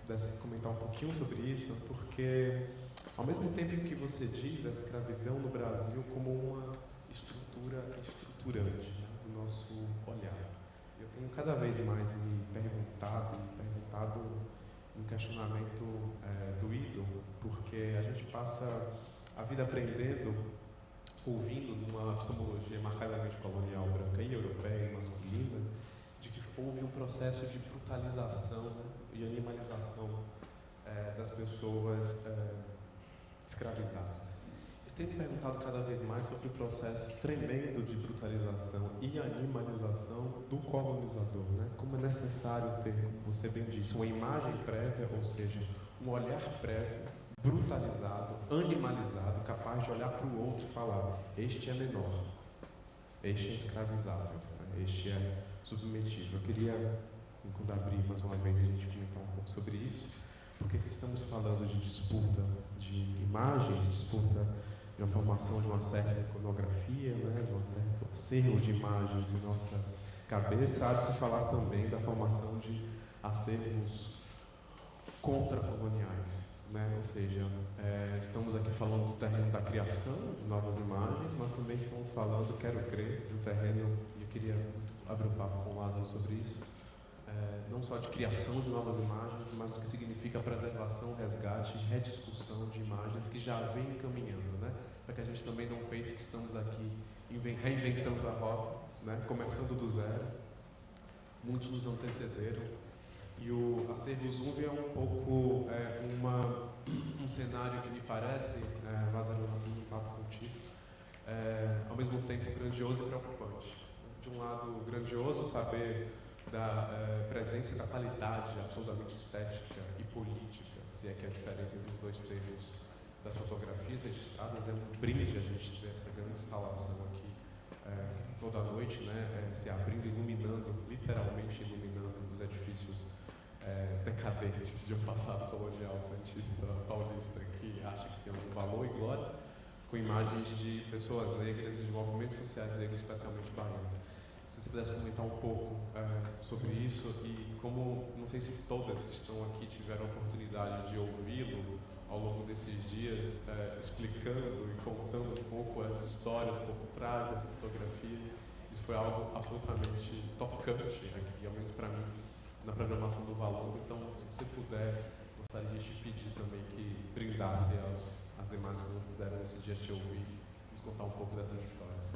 pudesse comentar um pouquinho sobre isso, porque ao mesmo tempo que você diz a escravidão no Brasil como uma estrutura estruturante, né, do nosso olhar, eu tenho cada vez mais me perguntado um questionamento doído, porque a gente passa a vida aprendendo, ouvindo numa epistemologia marcadamente colonial, branca e europeia e masculina, de que houve um processo de brutalização, né, e animalização das pessoas escravizadas. Eu tenho me perguntado cada vez mais sobre o processo tremendo de brutalização e animalização do colonizador, né? Como é necessário ter, como você bem disse, uma imagem prévia, ou seja, um olhar prévio, brutalizado, animalizado, capaz de olhar para o outro e falar: este é menor, este é escravizável, né? Este é submetido. Eu queria, quando abrir mais uma vez, a gente comentar um pouco sobre isso, porque se estamos falando de disputa de imagens, de disputa de uma formação de uma certa iconografia, né, de um certo acervo de imagens em nossa cabeça, há de se falar também da formação de acervos contra-coloniais, né? Ou seja, estamos aqui falando do terreno da criação de novas imagens, mas também estamos falando, quero crer, de um terreno, e eu queria abrir um papo com o Lázaro sobre isso, não só de criação de novas imagens, mas o que significa preservação, resgate e rediscussão de imagens que já vem caminhando, né? Para que a gente também não pense que estamos aqui reinventando a roda, né? Começando do zero. Muitos nos antecederam. E o acervo Zumbi é um pouco um cenário que me parece, Lázaro, um papo contigo, ao mesmo tempo grandioso e preocupante. De um lado, grandioso saber da presença e da qualidade absolutamente estética e política, se é que a diferença entre os dois termos das fotografias registradas. É um brinde a gente ter essa grande instalação aqui toda noite, né, se abrindo, iluminando, literalmente iluminando os edifícios decadentes de um passado colonial santista paulista que acha que tem algum valor e glória, com imagens de pessoas negras e de movimentos sociais negros, especialmente baianos. Se você pudesse comentar um pouco sobre isso e como, não sei se todas que estão aqui tiveram a oportunidade de ouvi-lo ao longo desses dias, explicando e contando um pouco as histórias por trás das fotografias. Isso foi algo absolutamente tocante aqui, ao menos para mim, na programação do Valor. Então, se você puder, gostaria de te pedir também que brindasse as demais que não puderam nesse dia te ouvir, nos contar um pouco dessas histórias.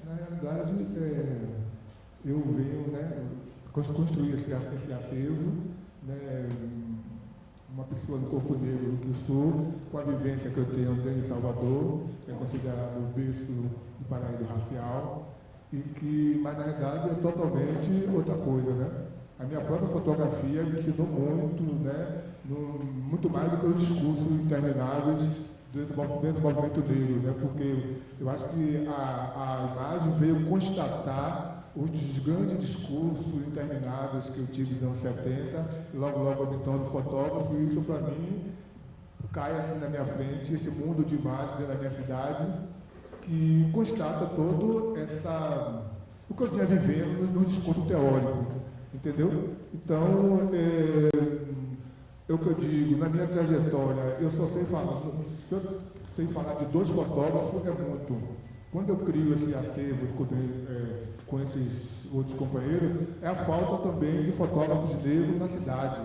Na realidade, eu venho, né, construir esse acervo, né, uma pessoa do corpo negro que sou, com a vivência que eu tenho dentro de Salvador, que é considerado o berço do paraíso racial, e que, mas na realidade é totalmente outra coisa, né? A minha própria fotografia me ensinou muito, né, muito mais do que os discursos intermináveis do movimento negro, né? Porque eu acho que a imagem veio constatar os grandes discursos intermináveis que eu tive nos anos 70, e logo eu me torno fotógrafo, e isso para mim cai assim na minha frente, esse mundo de imagens dentro da minha cidade, que constata todo o que eu vinha vivendo no discurso teórico, entendeu? Então, o que eu digo, na minha trajetória, eu só tenho falado de dois fotógrafos, é muito. Quando eu crio esse acervo com esses outros companheiros, é a falta também de fotógrafos negros na cidade,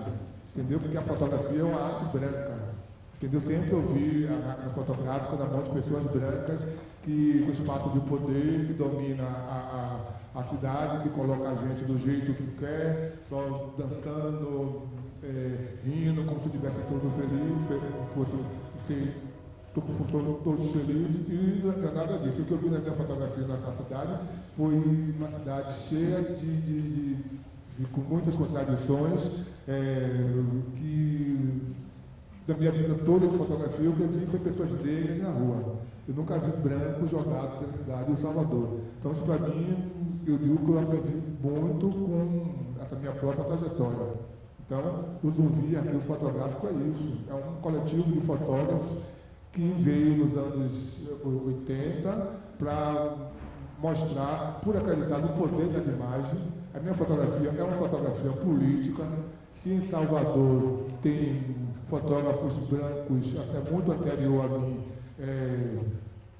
entendeu? Porque a fotografia é uma arte branca, entendeu? Sempre eu vi a máquina fotográfica na mão de pessoas brancas que, com o espaço de poder, que domina a cidade, que coloca a gente do jeito que quer, só dançando, rindo, como se estivesse todo feliz, todos felizes, e não é nada disso. O que eu vi na minha fotografia na cidade foi uma cidade cheia de com muitas contradições, que da minha vida toda de fotografia, o que eu vi foi pessoas negras na rua. Eu nunca vi branco jogado dentro da cidade de Salvador. Então, isso para mim, eu digo que eu aprendi muito com essa minha própria trajetória. Então, o Zumbi Arquivo Fotográfico é isso. É um coletivo de fotógrafos que veio nos anos 80 para mostrar, por acreditar no poder da imagem. A minha fotografia é uma fotografia política, que em Salvador tem fotógrafos brancos, até muito anterior a mim,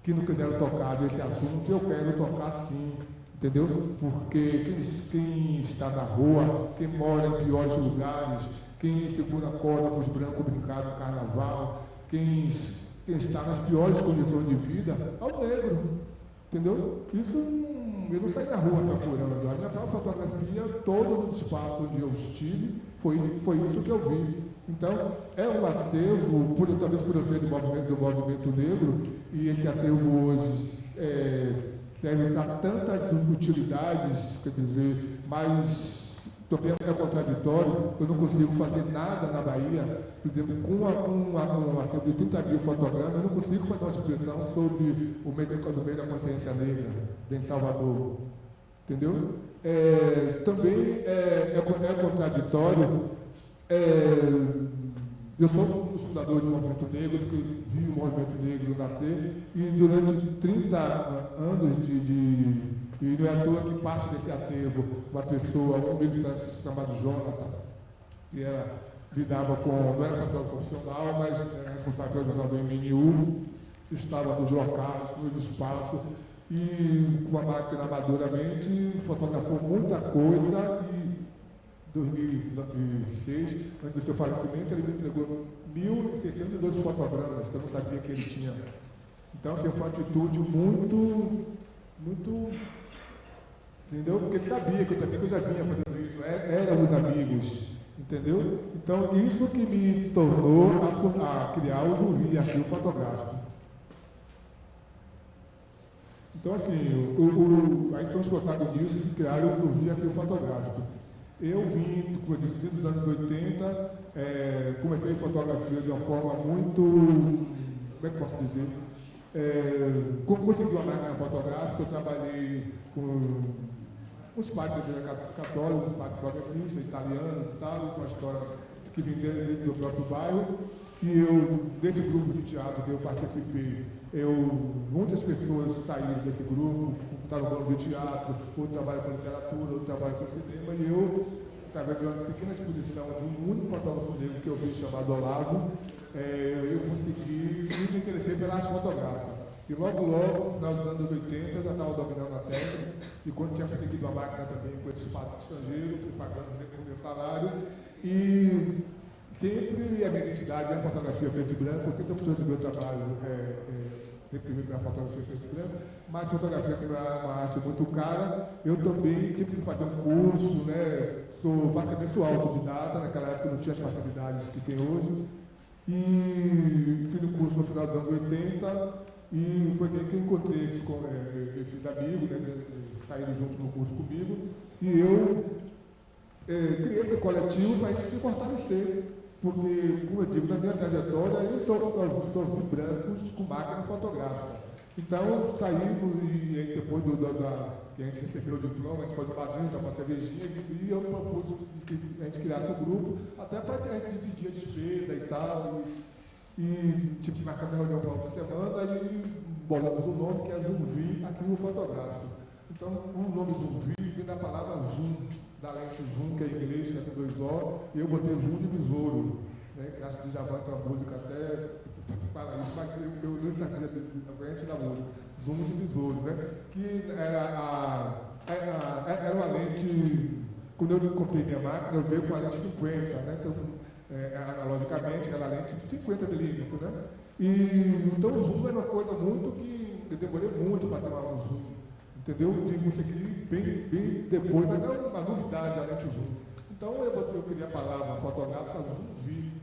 que não quiseram tocar desse assunto. Eu quero tocar sim, entendeu? Porque quem está na rua, quem mora em piores lugares, quem segura a corda para os brancos brincar no carnaval, quem está nas piores condições de vida, é o negro, entendeu? Ele não está aí na rua procurando. A minha própria fotografia, todo o espaço onde eu estive, foi isso que eu vi. Então, é um acervo, talvez por eu ser do movimento negro, e esse acervo hoje serve para tantas utilidades, quer dizer, mas também é contraditório. Eu não consigo fazer nada na Bahia, por exemplo, com um acervo de 30 mil fotogramas, eu não consigo fazer uma expressão sobre o meio da consciência negra dentro de Salvador, entendeu? Também é contraditório. Eu sou um dos fundadores do movimento negro, que vi o movimento negro nascer, e durante 30 anos e não é à toa que parte desse acervo, uma pessoa, um militante chamado Jonathan, que lidava com, não era fotógrafo profissional, mas era responsável pelo jornal do MNU, estava nos locais, no espaço, e com a máquina amadoramente fotografou muita coisa. E em 2006, antes do seu falecimento, ele me entregou 1.602 fotogramas que eu não sabia que ele tinha. Então, foi uma atitude muito, entendeu? Porque ele sabia que eu já vinha fazendo isso, era os amigos, entendeu? Então, isso que me tornou a criar o Zumbi Arquivo Fotográfico. Então, assim, aí transportado nisso, se criaram o Zumbi Arquivo Fotográfico. Eu vim, como eu disse, dos anos 80, comecei fotografia de uma forma muito, como é que posso dizer? Como consegui uma máquina fotográfica, eu trabalhei com os pais da igreja católica, os pais progressistas, italianos e tal, com uma história que vim dentro do próprio bairro. E eu, dentro do grupo de teatro que eu participei, muitas pessoas saíram desse grupo, está no grupo de teatro, outro trabalha com literatura, outro trabalha com cinema, e eu, através de uma pequena exposição de um único fotógrafo negro que eu vi chamado Olavo, eu consegui me interessei pela arte fotográfica. E logo, no final dos anos 80, eu já estava dominando a técnica, e quando tinha conseguido a máquina também com esse espaço estrangeiro, fui pagando o meu salário, e sempre a minha identidade é a fotografia preto e branco, 80% do meu trabalho sempre vim para a fotografia preto e branco, mas fotografia que é uma arte muito cara. Eu também tive que fazer um curso, né? Sou basicamente autodidata, naquela época não tinha as facilidades que tem hoje, e fiz um curso no final dos anos 80, e foi aí que eu encontrei esses amigos, né? Saíram junto no curso comigo, e eu criei esse coletivo para a gente se fortalecer. Porque, como eu digo, na minha trajetória, eu estou brancos com máquina fotográfica. Então, saímos e aí, depois que a gente recebeu o diploma, a gente foi no barzinho, tomar uma cervejinha, e eu propus que a gente criasse um grupo, até para a gente dividir a despesa e tal, e tipo, marcar uma reunião para outra semana, e bolamos o nome, que é Zumbi Arquivo Fotográfico. Então, o nome Zumbi vem da palavra zoom, da lente zoom, que é em inglês, que é com 2 O, e eu botei zoom de besouro, né? Acho que já vai ter uma música até para isso, mas eu não sabia da lente da música, zoom de besouro, né? Que era uma lente, quando eu comprei minha máquina, eu veio com a lente 50, né? Então, analogicamente, era a lente de 50 milímetros, né? E então o zoom era uma coisa muito que eu demorei muito para ter um zoom. Entendeu? Tive isso aqui bem depois, mas é uma novidade a lente zoom. Então eu criei a palavra fotográfica Zumbi.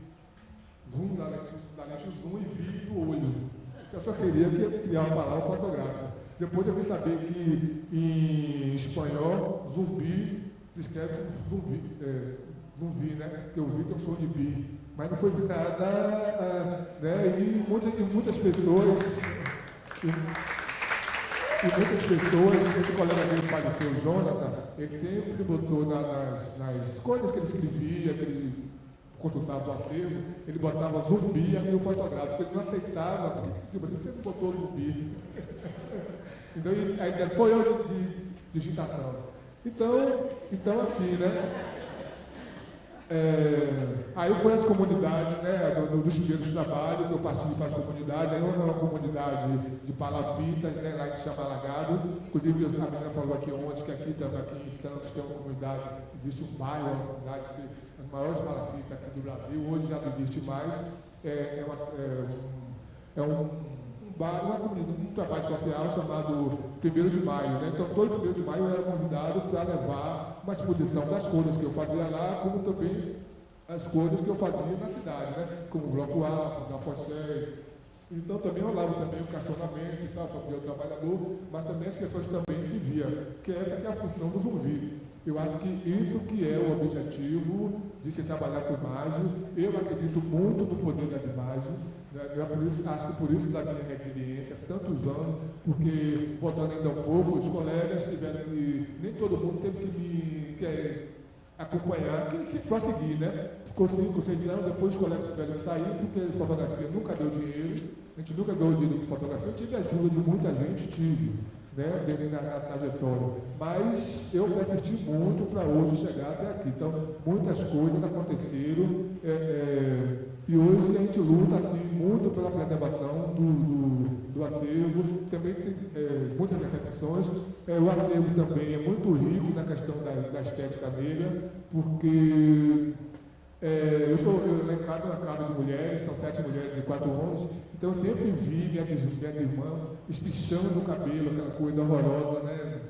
Zoom da lente zoom e vi do olho. Eu só queria criar uma palavra fotográfica. Depois eu vim saber que em espanhol, zumbi se escreve zumbi, né? Porque o Vitor foi de bi, mas não foi de nada, né? E muitas pessoas, esse colega dele, o Jonathan, ele sempre botou nas coisas que ele escrevia, que ele consultava o aterro, ele botava zumbi e o fotográfico, ele não aceitava, porque ele sempre botou zumbi. Então, aí foi eu de digitação. Então aqui, né? Aí foi as comunidades, né, dos primeiros trabalhos, eu parti para as comunidades, aí uma comunidade de palafitas, né, lá que se chama Alagados, inclusive a menina falou aqui ontem que aqui em Santos tem uma comunidade, existe um bairro, uma comunidade, as maiores palafitas aqui do Brasil, hoje já não existe mais, um trabalho social chamado 1º de Maio, né? Então todo 1º de Maio eu era convidado para levar uma exposição das coisas que eu fazia lá, como também as coisas que eu fazia na cidade, né? Como o Bloco Afro, da Fossés. Então também rolava também o questionamento e tal, também o trabalhador, mas também as pessoas também viviam, que é a função do zumbi. Eu acho que isso que é o objetivo de se trabalhar com imagem. Eu acredito muito no poder das imagens. Acho que por isso da minha resiliência, tantos anos, porque, voltando ainda um pouco, os colegas tiveram que, nem todo mundo teve que me acompanhar, que pode seguir, né? Ficou 5, 6 anos, depois os colegas tiveram que sair, porque fotografia nunca deu dinheiro, a gente nunca deu dinheiro de fotografia, eu tive ajuda de muita gente, né, dele na trajetória, mas eu persisti muito para hoje chegar até aqui. Então, muitas coisas aconteceram, e hoje a gente luta aqui muito pela preservação do aterro, também tem muitas repercussões. O aterro também é muito rico na questão da estética negra, porque eu estou elencado na casa de mulheres, são 7 mulheres de 4 homens, então eu sempre vi minha irmã espichando o cabelo, aquela coisa horrorosa, né?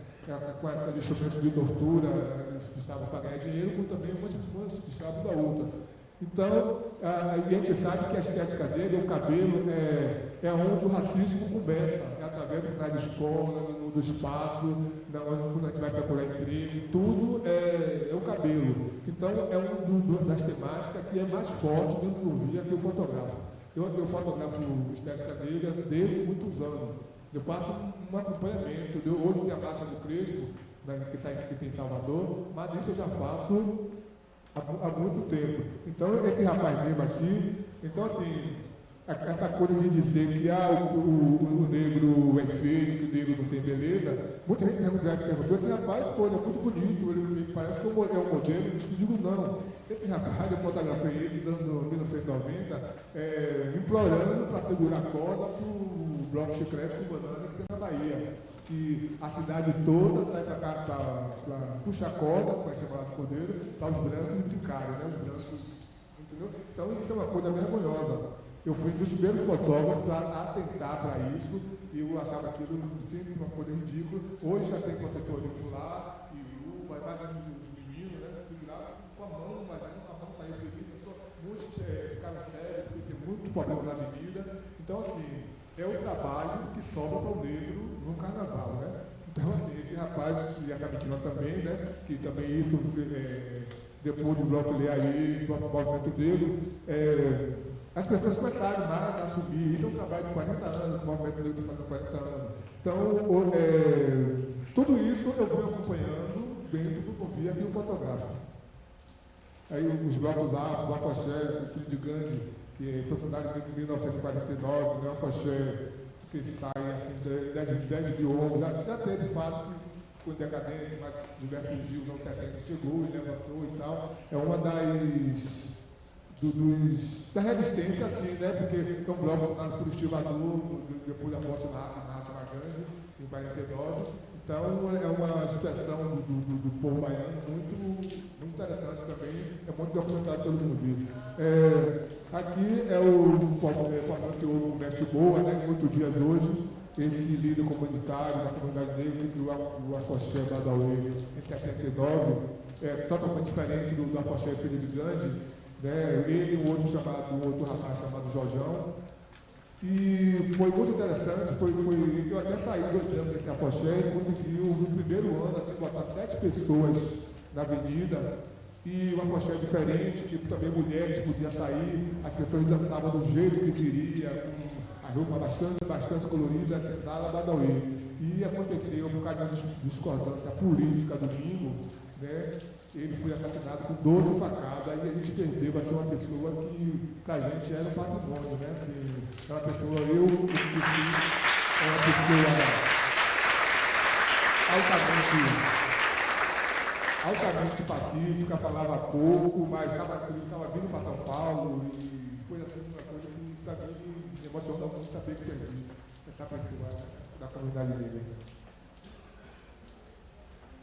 Com aquele instrumento de tortura, espichavam para ganhar dinheiro, como também umas pessoas espichavam da outra. Então, a gente sabe que a estética dele, o cabelo, é onde o racismo começa, através do trás de escola, do espaço, quando a gente vai procurar emprego, tudo é o cabelo. Então, é uma das temáticas que é mais forte dentro do via que eu fotografo. Eu fotografo estética dele desde muitos anos. Eu faço um acompanhamento. Hoje tem a Marcha do Crespo, né, que tem em Salvador, mas isso eu já faço há muito tempo. Então, esse rapaz mesmo aqui, então assim, essa coisa de dizer que o negro é feio, que o negro não tem beleza, muita gente me perguntou, esse rapaz, pô, ele é muito bonito, ele parece que é um modelo, eu digo não. Esse rapaz, eu fotografei ele em 1990, implorando para segurar a corda para o bloco chiclete com banana que tem na Bahia. Que a cidade toda sai para cá para puxar corda, com esse chamado cordeiro, para os brancos brincarem, né? Os brancos, entendeu? Então, isso é uma coisa vergonhosa. Eu fui um dos primeiros fotógrafos a atentar para isso, e eu achava aquilo uma coisa ridícula. Hoje já tem protetor lá, e vai mais os meninos, né? Tudo lá com a mão, mas aí a mão está aí feliz, muitos ficaram sérios, porque tem muito problema na avenida. Então, assim, é o trabalho que sobra para o negro no carnaval, né? Então, esse rapaz, e a Camiquina também, né? Que também isso, depois do bloco ler aí, do movimento dele, as pessoas começaram lá a subir. Isso é um trabalho de 40 anos, o movimento negro está fazendo 40 anos. Então, tudo isso eu vou acompanhando dentro do Confia aqui o fotográfico. Aí os blocos lá, o Afoxé, o Filho de Gandhi, que foi fundado em 1949, né? O Afoxé, que sai assim, 10 de homens, já teve fato que foi decadente, mas Gilberto Gil não chegou e levantou e tal. É uma da resistência aqui, né? Porque é um bloco fundado por Estivador, depois da morte na Mahatma Gandhi, em 49. Então, é uma expressão do povo baiano muito interessante também, é muito documentado pelo mundo. Aqui é o formato que houve o Mestre Boa, né, 8 dias hoje, ele de líder comunitário da comunidade negra, do Afoxé Badauê, em 79, totalmente diferente do Afoxé Filho de Gandhi, né, ele e um outro rapaz chamado Jorjão. E foi muito interessante, eu até saí 2 anos desse Afoxé e conseguiu, no primeiro ano, botar 7 pessoas na avenida, e uma postura diferente, tipo, também mulheres podiam sair, as pessoas dançavam do jeito que queria, com a roupa bastante colorida, da Badauê. E aconteceu, por causa da discordância política domingo, né, ele foi assassinado com 12 facadas, e a gente perdeu aqui uma pessoa que, pra gente, era um patrimônio, né, que é uma pessoa, eu conheci, é uma pessoa altamente pacífica, falava pouco, mas estava vindo para São Paulo e foi assim uma coisa que para mim me emocionou muito saber que perdi essa pessoa da comunidade dele.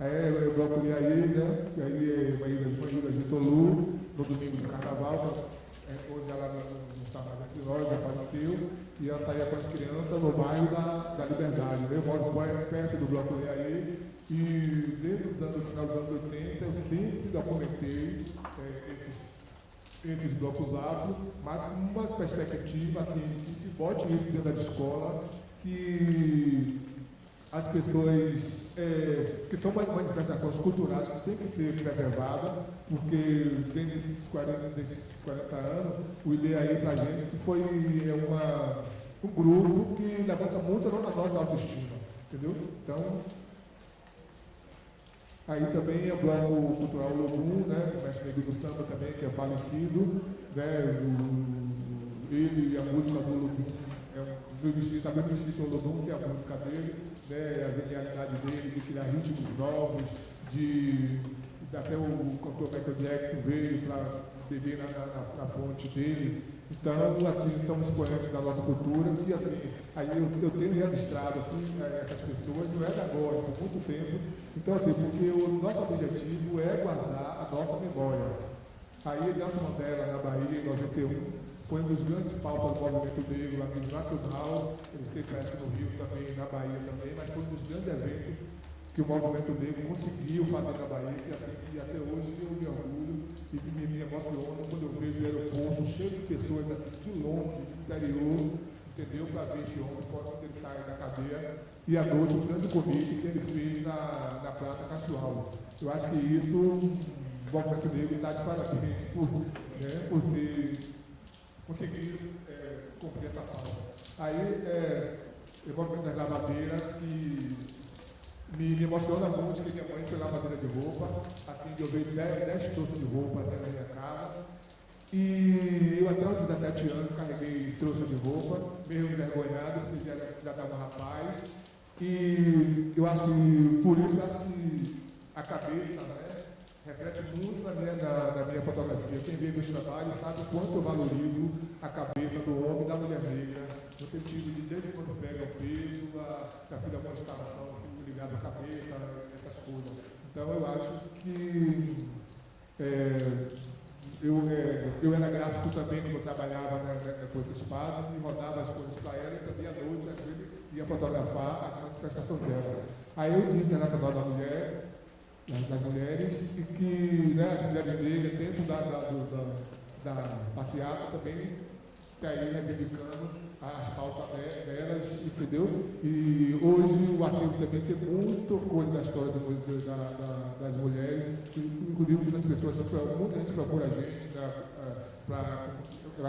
Eu procurei aí, né? Que aí uma ilha de Tolu, no domingo de carnaval, hoje ela não está mais entre nós, já faleceu, e ela está aí com as crianças no bairro da Liberdade. Eu moro perto do Bloco Leaí, e desde o final dos anos 80 eu sempre documentei esses blocos afro, mas com uma perspectiva assim, que se bote isso dentro da escola, que as pessoas que estão em manifestações culturais que têm que ser preservadas, porque dentro desses 40 anos, o ILEAI para a gente foi um grupo que levanta muito a nossa autoestima, entendeu? Então, aí também é o Bloco Cultural Logum, né, o mestre Negro do Samba também, que é falecido, né, ele e a música do Logum, também me citou o Logum, que é a música dele, né, a genialidade dele de criar ritmos novos, até o cantor Michael Jackson veio para beber na fonte dele. Então, assim, estamos expoentes da nossa cultura, que assim, aí eu tenho registrado aqui essas pessoas, não é de agora, por muito tempo. Então, assim, porque o nosso objetivo é guardar a nossa memória. Aí, Nelson Mandela, na Bahia, em 91, foi um dos grandes pautas do movimento negro aqui no nacional, eles têm parece no Rio também, na Bahia também, mas foi um dos grandes eventos que o movimento negro conseguiu fazer na Bahia, e até hoje eu me orgulho e me emociono quando eu vejo o aeroporto cheio de pessoas assim, de longe, do interior, entendeu? Para ver esse homem, quando ele sai da cadeia, e à noite o grande convite que ele fez na Praça Cachoal. Eu acho que isso, o movimento negro dá de parabéns por ter conseguiram cumprir essa pauta. Aí, eu vou das lavadeiras que me emociona muito, que minha mãe foi lavadeira de roupa, assim, eu vejo 10 trouxas de roupa até na minha casa, e eu até os 17 anos carreguei trouxas de roupa, meio envergonhado, porque já estava um rapaz, e eu acho que, por isso, eu acho que a cabeça, né, reflete muito na minha fotografia. Quem vê meus trabalhos sabe o quanto eu valorizo a cabeça do homem e da mulher negra, no sentido de desde quando pega o peso, a filha da instalação ligada à cabeça, essas coisas. Então eu acho que eu era gráfico também quando eu trabalhava com outros padres e rodava as coisas para ela, e também à noite às vezes ia fotografar as manifestações dela. Aí o Dia Internacional da Mulher, das mulheres, e que, né, as mulheres negras dentro da passeata também está aí reivindicando as pautas delas, entendeu? E hoje o artigo também tem muita coisa da história das mulheres, inclusive as pessoas, muita gente procura a gente para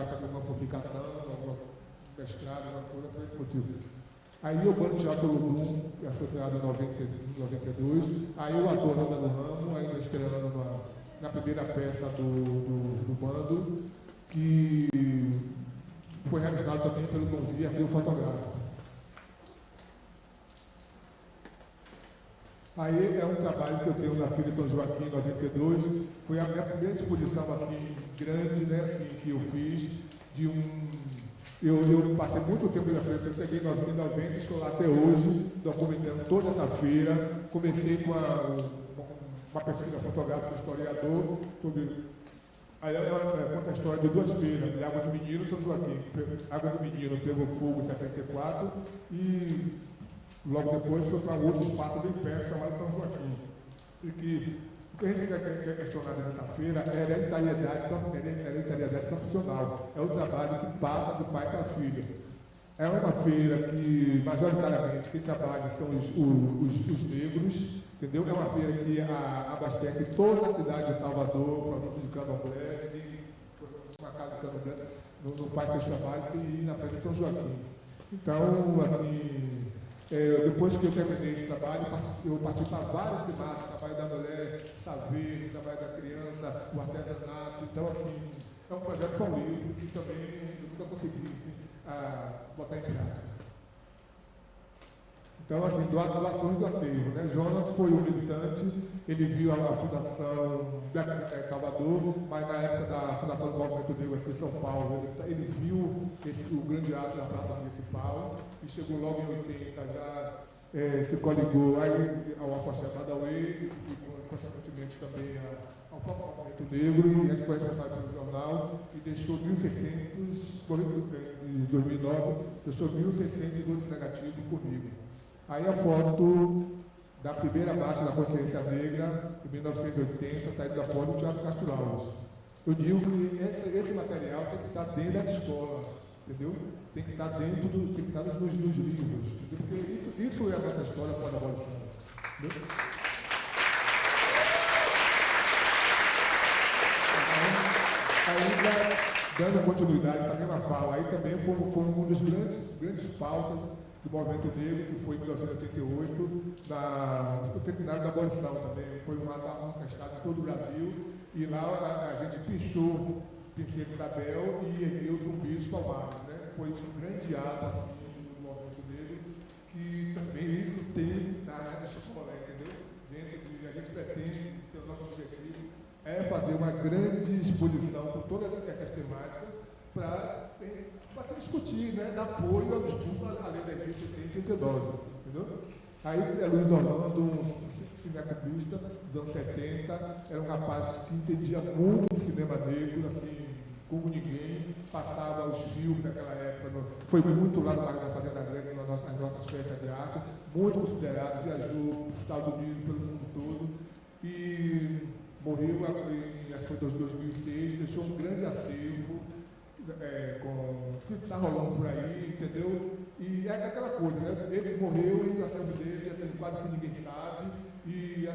fazer uma publicação, uma mestrado, uma coisa por esse motivo. Aí eu bando Teatro Lugum, que foi criado em 92, aí o ator Nanda do Ramo, ainda estreando na primeira peça do bando, que foi realizado também pelo Dom Arquivo Fotográfico. Aí é um trabalho que eu tenho na Filha Dom Joaquim, em 92, foi a minha primeira exposição aqui grande, né, que eu fiz, de Eu passei muito tempo na frente, eu cheguei em 90 e estou lá até hoje, documentando toda a feira, comecei com uma pesquisa fotográfica do historiador, aí ela conta a história de duas feiras, de Água do Menino e São Joaquim. Água do Menino pegou fogo em 74 e logo depois foi para outro espaço bem perto, chamado São Joaquim. E que o que a gente quer questionar nessa feira é a hereditariedade profissional. É o trabalho que passa do pai para a filha. É uma feira que, majoritariamente, quem trabalha são os negros, entendeu? É uma feira que abastece toda a cidade de Salvador, produtos de candomblé, e uma casa de candomblé não faz seus trabalhos e ir na festa de São Joaquim. Então, aqui, depois que eu terminei o trabalho, eu participava de várias temáticas, trabalho da mulher, saber, trabalho da criança, o artesanato. Então, aqui, é um projeto paulino que também eu nunca consegui botar em prática. Então, assim, doações do aterro, né? Jonas foi um militante, ele viu a fundação de Salvador, mas na época da fundação do Movimento Negro aqui em São Paulo, ele viu o grande ato da Praça Municipal e chegou logo em 80, já se coligou aí ao afastamento da UEI e, consequentemente, também ao próprio Movimento Negro, e foi responsável pelo jornal e deixou 1.600, em 2009, deixou 1.600 votos negativos comigo. Aí a foto da primeira marcha da consciência negra, em 1980, saída da foto do Teatro Castro Alves. Eu digo que esse material tem que estar dentro das escolas, entendeu? Tem que estar dentro tem que estar nos livros, entendeu? Porque isso é a nossa história para a abolição. Ainda dando continuidade à mesma fala, aí também foi um dos grandes pautas do movimento negro, que foi em 1988, o centenário da abolição também. Foi uma orquestrada em todo o Brasil, e lá a gente pinchou Pincheiro Isabel e ergueu o Zumbi dos Palmares, né? Foi um grande ato do movimento negro, que também isso tem na escola, entendeu? Dentro de, a gente pretende ter o nosso objetivo é fazer uma grande exposição com todas as temáticas para discutir, né, dar apoio ao estudo à lei da elite de 32, entendeu? Aí Luiz Orlando, um cineasta dos anos 70, era um rapaz que entendia muito do cinema negro, assim, como ninguém, passava os filmes naquela época, foi muito lá na Fazenda Grande, nas nossas festas de arte, muito considerado, viajou para os Estados Unidos, pelo mundo todo, e morreu em, acho que foi 2006, deixou um grande acervo, que está rolando por aí, entendeu? E é aquela coisa, né? Ele morreu e o acervo dele, quase que ninguém sabe, e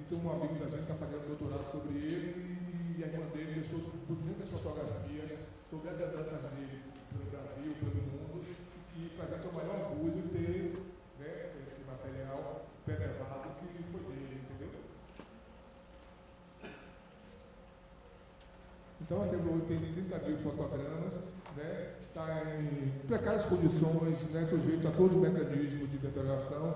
tem um amigo da gente que está fazendo doutorado sobre ele, e a irmã dele deixou muitas fotografias sobre as andanças dele pelo Brasil, pelo mundo, e para a gente é o maior orgulho ter, né, esse material preservado que foi dele, entendeu? Então, tem 30 mil fotogramas, né, está em precárias condições, né, sujeito a todos os mecanismos de deterioração.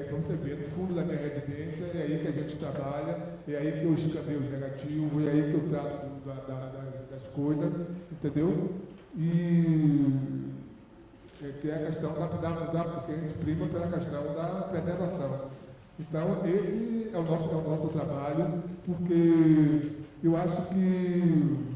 Vamos ter no fundo da minha residência, é aí que a gente trabalha, é aí que eu escaneio os negativos, é aí que eu trato das coisas, entendeu? E que é a questão porque a gente prima pela questão da preservação. Então, esse é o nosso trabalho, porque eu acho que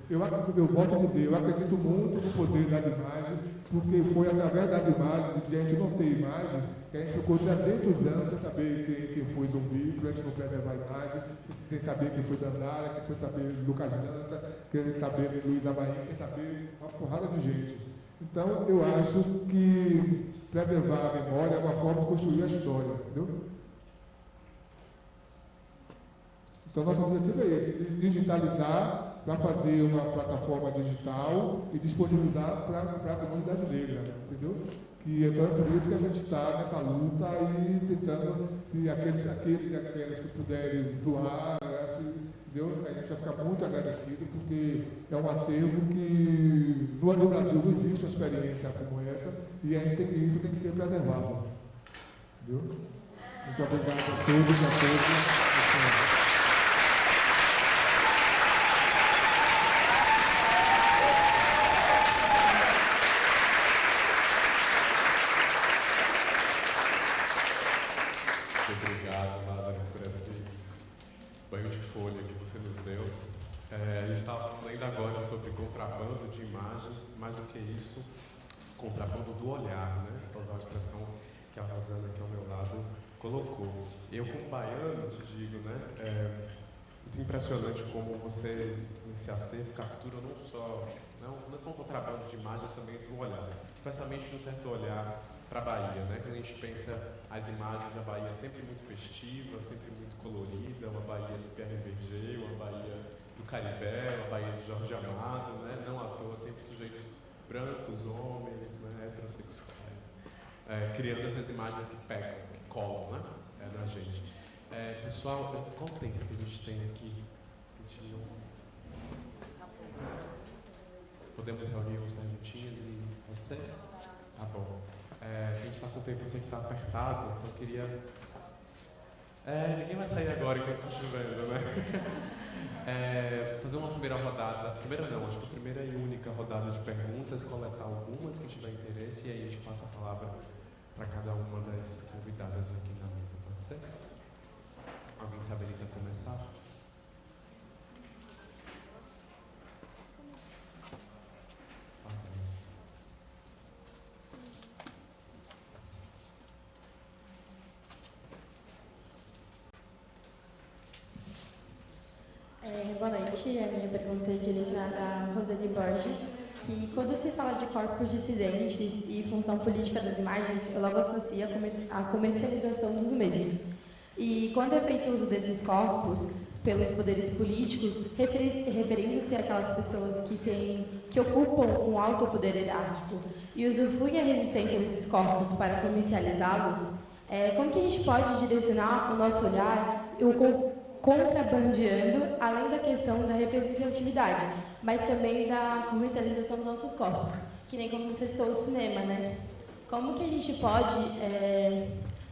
eu volto a dizer, eu acredito muito no poder das imagens, porque foi através das imagens, de a gente não ter imagens, que a gente ficou 300 anos sem saber quem foi Zumbi, para a gente não preservar a imagem, sem saber quem foi Dandara, quem foi saber Lucas Janta, quem saber Luiz da Bahia, quem saber uma porrada de gente. Então, eu acho que preservar a memória é uma forma de construir a história, entendeu? Então, nosso objetivo é esse, digitalizar para fazer uma plataforma digital e disponibilizar para a comunidade negra, entendeu? Que então é por isso que a gente está nessa luta e tentando que aqueles que puderem doar, entendeu? A gente vai ficar muito agradecido, porque é um acervo que no Brasil não existe uma experiência como essa, e isso tem que ser preservado. Entendeu? Muito obrigado a todos e a todas. Obrigado, Lázaro, por esse banho de folha que você nos deu. A gente estava falando ainda agora sobre contrabando de imagens, mais do que isso, contrabando do olhar, né? Para usar a expressão que a Rosana aqui ao meu lado colocou. Eu, como baiano, te digo, né? Muito impressionante como vocês, nesse acervo, capturam não só um contrabando de imagens, também do olhar, especialmente de um certo olhar para a Bahia, né? Quando a gente pensa as imagens da Bahia sempre muito festiva, sempre muito colorida, uma Bahia do Pierre Berger, uma Bahia do Caribé, uma Bahia de Jorge Amado, né? Não à toa, sempre sujeitos brancos, homens, né? Heterossexuais, criando essas imagens que pegam, que colam, né? Na gente. Pessoal, qual o tempo que a gente tem aqui? Podemos reunir umas perguntinhas e pode ser? Tá bom. A gente está com o tempo, eu sei que está apertado, então eu queria... ninguém vai sair agora enquanto está chovendo, né? Fazer uma primeira rodada, primeira não, acho que a primeira e única rodada de perguntas, coletar algumas que tiver interesse e aí a gente passa a palavra para cada uma das convidadas aqui na mesa, pode ser? Alguém sabe ali quer começar? Boa noite, a minha pergunta é direcionada a Roseli Borges, que quando se fala de corpos dissidentes e função política das imagens, eu logo associo a comercialização dos mesmos. E quando é feito uso desses corpos pelos poderes políticos, referindo-se àquelas pessoas que ocupam um alto poder hierárquico e usufruem a resistência desses corpos para comercializá-los, como que a gente pode direcionar o nosso olhar contrabandeando, além da questão da representatividade, mas também da comercialização dos nossos corpos, que nem como você citou o cinema, né? Como que a gente pode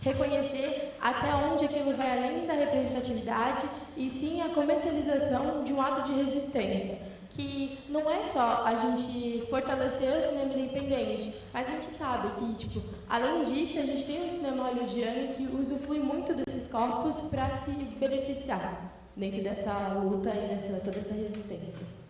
reconhecer até onde aquilo vai além da representatividade e sim a comercialização de um ato de resistência, que não é só a gente fortalecer o cinema independente, mas a gente sabe que, além disso, a gente tem um cinema hollywoodiano que usufrui muito desses corpos para se beneficiar dentro dessa luta e toda essa resistência.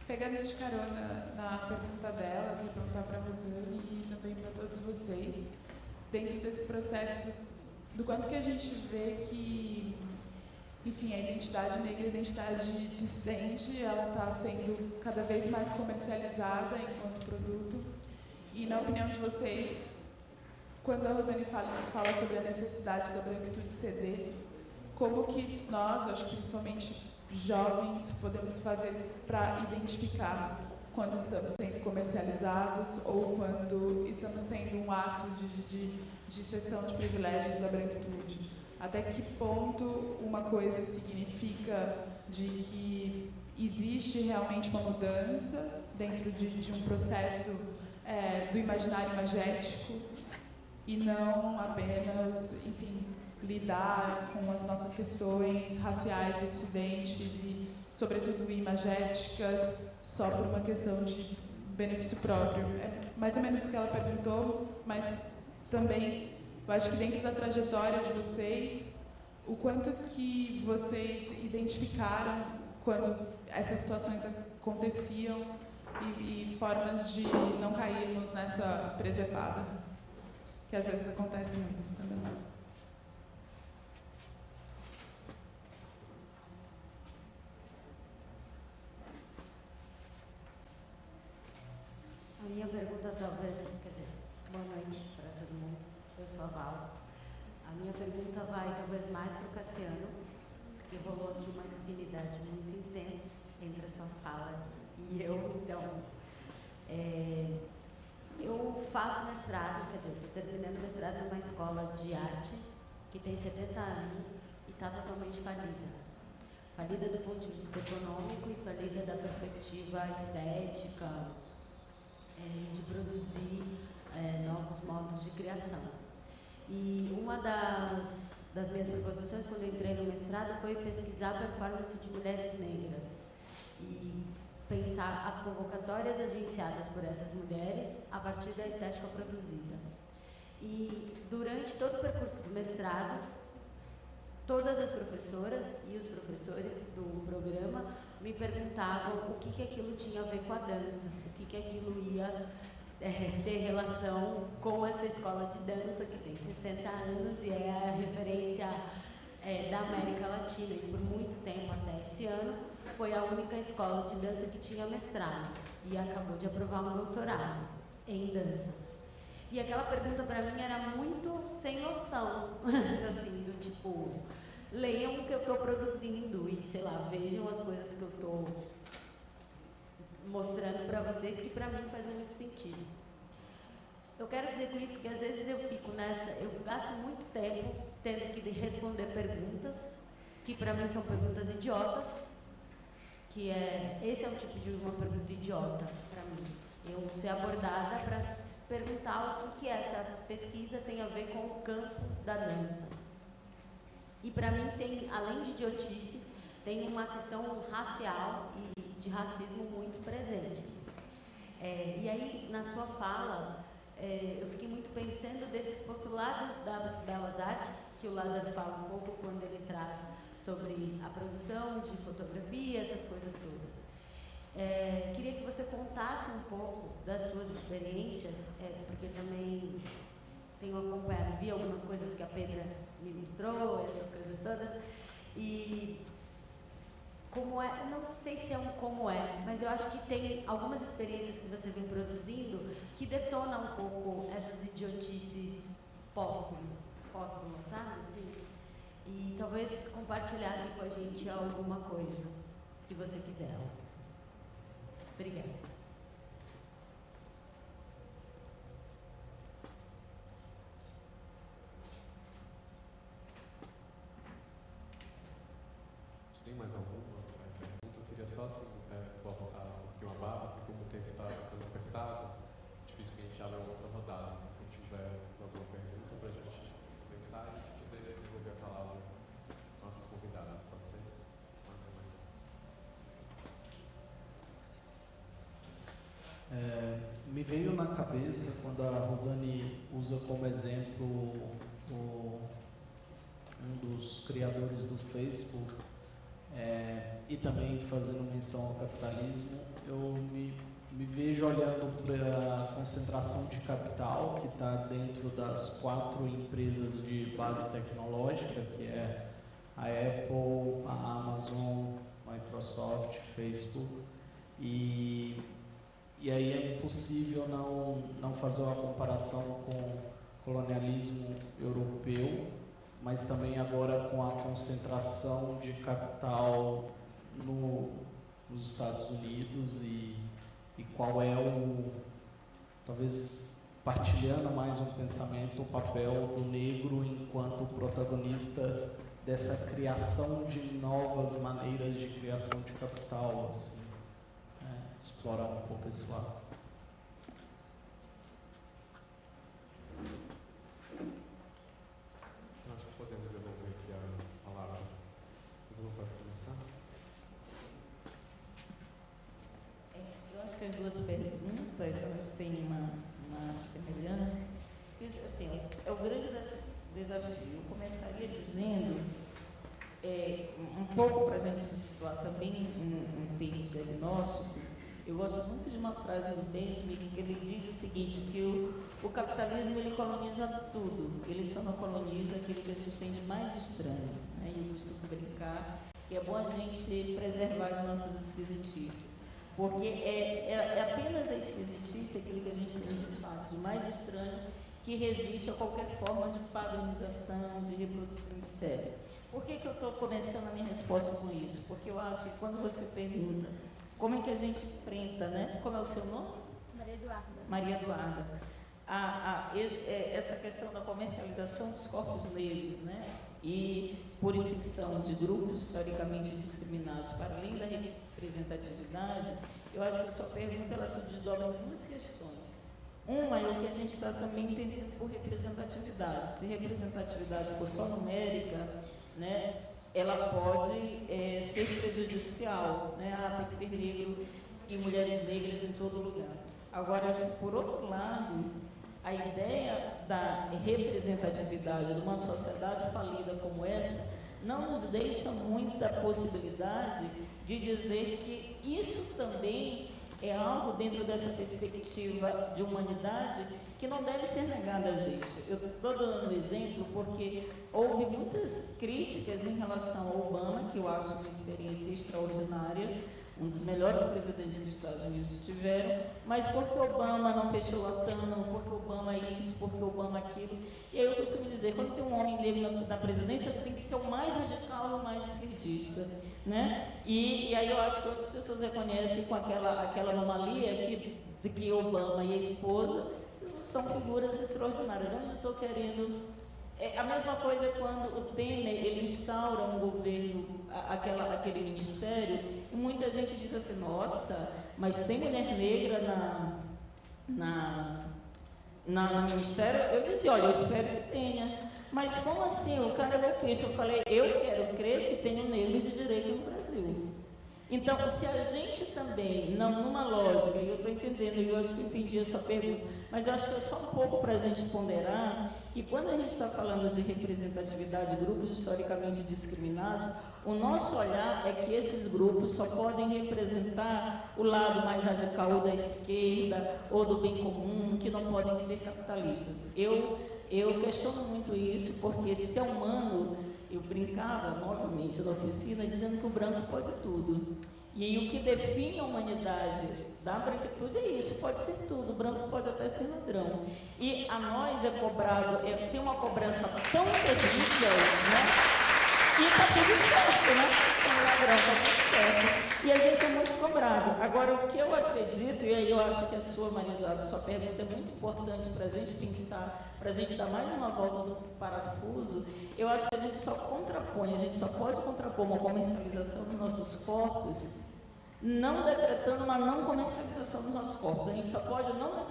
Pegando de carona na pergunta dela, vou perguntar para a Rosane e também para todos vocês, dentro desse processo, do quanto que a gente vê que, enfim, a identidade negra, a identidade dissidente, ela está sendo cada vez mais comercializada enquanto produto. E, na opinião de vocês, quando a Rosane fala sobre a necessidade da branquitude ceder, como que nós, acho que principalmente jovens, podemos fazer para identificar quando estamos sendo comercializados ou quando estamos tendo um ato de cessão de privilégios da branquitude? Até que ponto uma coisa significa de que existe realmente uma mudança dentro de um processo do imaginário imagético e não apenas, enfim, lidar com as nossas questões raciais e dissidentes e, sobretudo, imagéticas, só por uma questão de benefício próprio. É mais ou menos o que ela perguntou, mas também, eu acho que dentro da trajetória de vocês, o quanto que vocês identificaram quando essas situações aconteciam e formas de não cairmos nessa presepada, que às vezes acontece muito também. A minha pergunta talvez, boa noite para todo mundo, eu sou a Val. A minha pergunta vai talvez mais para o Cassiano, porque rolou aqui uma afinidade muito intensa entre a sua fala e eu, então, eu faço mestrado, estou terminando mestrado numa escola de arte que tem 70 anos e está totalmente falida. Falida do ponto de vista econômico e falida da perspectiva estética, de produzir novos modos de criação. E uma das minhas proposições, quando eu entrei no mestrado, foi pesquisar a performance de mulheres negras e pensar as convocatórias agenciadas por essas mulheres a partir da estética produzida. E durante todo o percurso do mestrado, todas as professoras e os professores do programa me perguntavam o que aquilo tinha a ver com a dança, o que aquilo ia ter relação com essa escola de dança que tem 60 anos e é a referência da América Latina, e por muito tempo, até esse ano, foi a única escola de dança que tinha mestrado e acabou de aprovar um doutorado em dança. E aquela pergunta para mim era muito sem noção, assim, do tipo, leiam o que eu estou produzindo e, sei lá, vejam as coisas que eu estou mostrando para vocês, que para mim faz muito sentido. Eu quero dizer com isso que às vezes eu fico nessa, eu gasto muito tempo tendo que responder perguntas, que para mim são perguntas idiotas, que esse é um tipo de uma pergunta idiota para mim. Eu ser abordada para perguntar o que essa pesquisa tem a ver com o campo da dança. E para mim tem, além de idiotice, tem uma questão racial e de racismo muito presente. E aí, na sua fala, eu fiquei muito pensando desses postulados das belas artes, que o Lázaro fala um pouco quando ele traz sobre a produção de fotografia, essas coisas todas. Queria que você contasse um pouco das suas experiências, porque também tenho acompanhado, vi algumas coisas que a Pedra me mostrou, essas coisas todas, e como não sei se é como mas eu acho que tem algumas experiências que você vem produzindo que detonam um pouco essas idiotices póstumas, sabe? Assim? E talvez compartilhar aqui com a gente alguma coisa, se você quiser. Obrigada. Tem mais alguma pergunta? Eu queria só assim, forçar um pouquinho a barra, porque como o tempo está ficando apertado, é difícil que a gente abra outra rodada. Se tiver alguma pergunta para a gente pensar, a gente poderia devolver a palavra às nossas convidadas. Pode ser? Mais ou menos. Me veio na cabeça quando a Rosane usa como exemplo um dos criadores do Facebook, e também fazendo menção ao capitalismo, eu me vejo olhando para a concentração de capital que está dentro das 4 empresas de base tecnológica, que é a Apple, a Amazon, Microsoft, Facebook, e aí é impossível não fazer uma comparação com o colonialismo europeu, mas também agora com a concentração de capital nos Estados Unidos e qual é talvez partilhando mais um pensamento, o papel do negro enquanto protagonista dessa criação de novas maneiras de criação de capital, assim, explorar um pouco esse lado. Acho que podemos devolver aqui a palavra. Você não pode começar? Eu acho que as duas perguntas, elas têm uma semelhança. Assim, é o grande desafio. Eu começaria dizendo, um pouco para a gente se situar também em termos de diagnóstico. Eu gosto muito de uma frase do Benjamin, que ele diz o seguinte, que o capitalismo ele coloniza tudo, ele só não coloniza aquilo que a gente tem de mais estranho. Né? E eu costumo brincar que é bom a gente preservar as nossas esquisitices, porque é apenas a esquisitice, aquilo que a gente tem de fato de mais estranho, que resiste a qualquer forma de padronização, de reprodução de série. Por que eu estou começando a minha resposta com isso? Porque eu acho que quando você pergunta como é que a gente enfrenta, né? Como é o seu nome? Maria Eduarda. Maria Eduarda. Essa questão da comercialização dos corpos negros, né? E por extinção de grupos historicamente discriminados, para além da representatividade, eu acho que a sua pergunta ela se desdobra em duas questões. Uma é o que a gente está também entendendo por representatividade. Se representatividade for só numérica, né? Ela pode ser prejudicial, né? Tem que ter negro e mulheres negras em todo lugar. Agora, acho que, por outro lado, a ideia da representatividade de uma sociedade falida como essa não nos deixa muita possibilidade de dizer que isso também é algo dentro dessa perspectiva de humanidade que não deve ser negado a gente. Eu estou dando um exemplo porque houve muitas críticas em relação ao Obama, que eu acho uma experiência extraordinária, um dos melhores presidentes que os Estados Unidos tiveram, mas porque Obama não fechou o OTAN, porque Obama isso, porque Obama aquilo. E aí eu costumo dizer, quando tem um homem negro na presidência, tem que ser o mais radical e o mais esquerdista, né? E aí eu acho que outras pessoas reconhecem com aquela anomalia de que Obama e a esposa são figuras extraordinárias. Eu não estou querendo... A mesma coisa quando o Temer, ele instaura um governo, aquele ministério, e muita gente diz assim, nossa, mas tem mulher negra no ministério? Eu dizia, olha, eu espero que tenha. Mas como assim? O cara é golpista. Eu falei, eu quero crer que tenha negros de direito no Brasil. Então, se a gente também, não numa lógica, e eu estou entendendo, eu acho que eu entendi a sua pergunta, mas eu acho que é só um pouco para a gente ponderar que quando a gente está falando de representatividade de grupos historicamente discriminados, o nosso olhar é que esses grupos só podem representar o lado mais radical ou da esquerda ou do bem comum, que não podem ser capitalistas. Eu questiono muito isso, porque se é humano... Eu brincava novamente na oficina dizendo que o branco pode tudo. E aí o que define a humanidade da branquitude é isso, pode ser tudo, o branco pode até ser ladrão. E a nós é cobrado, tem uma cobrança tão terrível, né? E está tudo certo, né? Sem ladrão, está tudo certo. E a gente é muito cobrado. Agora, o que eu acredito, e aí eu acho que a sua, Maria, sua pergunta é muito importante para a gente pensar, para a gente dar mais uma volta do parafuso, eu acho que a gente só contrapõe, a gente só pode contrapor uma comercialização dos nossos corpos, não decretando uma não comercialização dos nossos corpos. A gente só pode não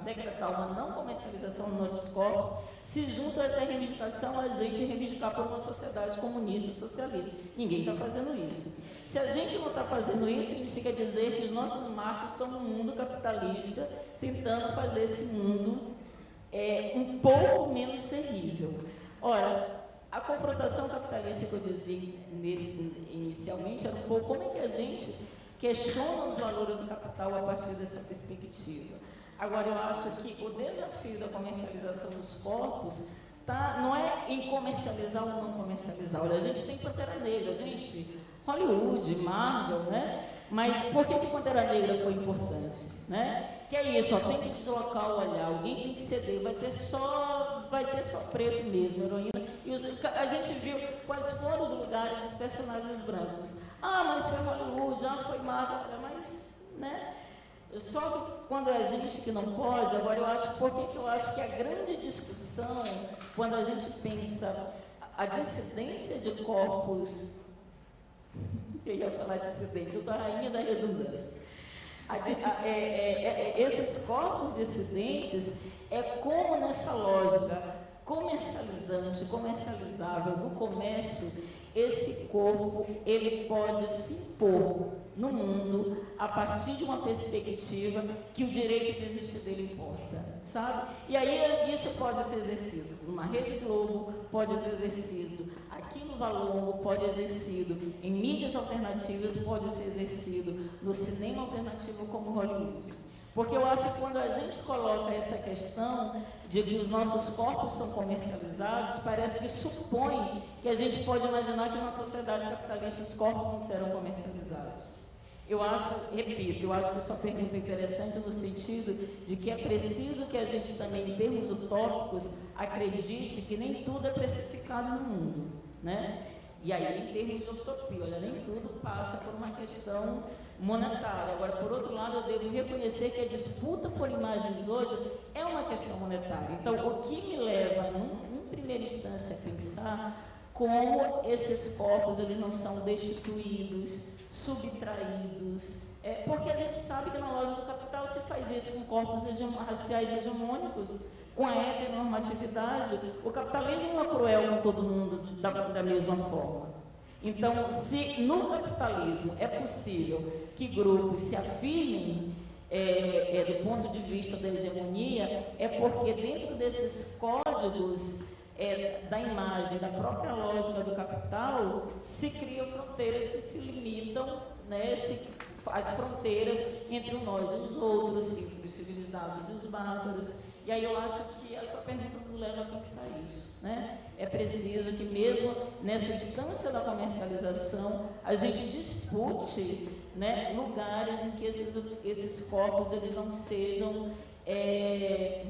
decretar uma não comercialização dos nossos corpos se junto a essa reivindicação a gente reivindicar por uma sociedade comunista, socialista. Ninguém está fazendo isso. Se a gente não está fazendo isso, significa dizer que os nossos marcos estão no mundo capitalista, tentando fazer esse mundo um pouco menos terrível. Ora, a confrontação capitalista que eu dizia inicialmente era um pouco como é que a gente questiona os valores do capital a partir dessa perspectiva. Agora, eu acho que o desafio da comercialização dos corpos não é em comercializar ou não comercializar. Olha, a gente tem Pantera Negra, gente, Hollywood, Marvel, né? Mas por que Pantera Negra foi importante, né? Que é isso, tem que deslocar o olhar, alguém tem que ceder, vai ter só preto mesmo, heroína. E a gente viu quais foram os lugares dos personagens brancos. Mas foi Hollywood, foi Marvel, mas, né? Só que quando é a gente que não pode, agora eu acho, porque eu acho que a grande discussão, quando a gente pensa a dissidência de corpos, eu ia falar dissidência, eu sou a rainha da redundância. Esses corpos dissidentes é como nessa lógica comercializável do comércio, esse corpo ele pode se impor no mundo a partir de uma perspectiva que o direito de existir dele importa, sabe? E aí isso pode ser exercido numa Rede Globo, pode ser exercido aqui no Valongo, pode ser exercido em mídias alternativas, pode ser exercido no cinema alternativo como Hollywood. Porque eu acho que quando a gente coloca essa questão de que os nossos corpos são comercializados, parece que supõe que a gente pode imaginar que numa sociedade capitalista os corpos não serão comercializados. Eu acho que a sua pergunta é interessante no sentido de que é preciso que a gente também, em termos utópicos, acredite que nem tudo é precificado no mundo, né? E aí, em termos de utopia, olha, nem tudo passa por uma questão monetária. Agora, por outro lado, eu devo reconhecer que a disputa por imagens hoje é uma questão monetária. Então, o que me leva, em primeira instância, a pensar como esses corpos eles não são destituídos, subtraídos, porque a gente sabe que na lógica do capital se faz isso com corpos raciais hegemônicos, com a heteronormatividade. O capitalismo não é cruel com todo mundo da mesma forma. Então, se no capitalismo é possível que grupos se afirmem do ponto de vista da hegemonia, é porque dentro desses códigos da imagem, da própria lógica do capital, se criam fronteiras que se limitam, né, as fronteiras entre nós e os outros, entre os civilizados e os bárbaros. E aí eu acho que a sua pergunta nos leva a pensar isso, né? É preciso que mesmo nessa instância da comercialização, a gente dispute, né, lugares em que esses corpos eles não sejam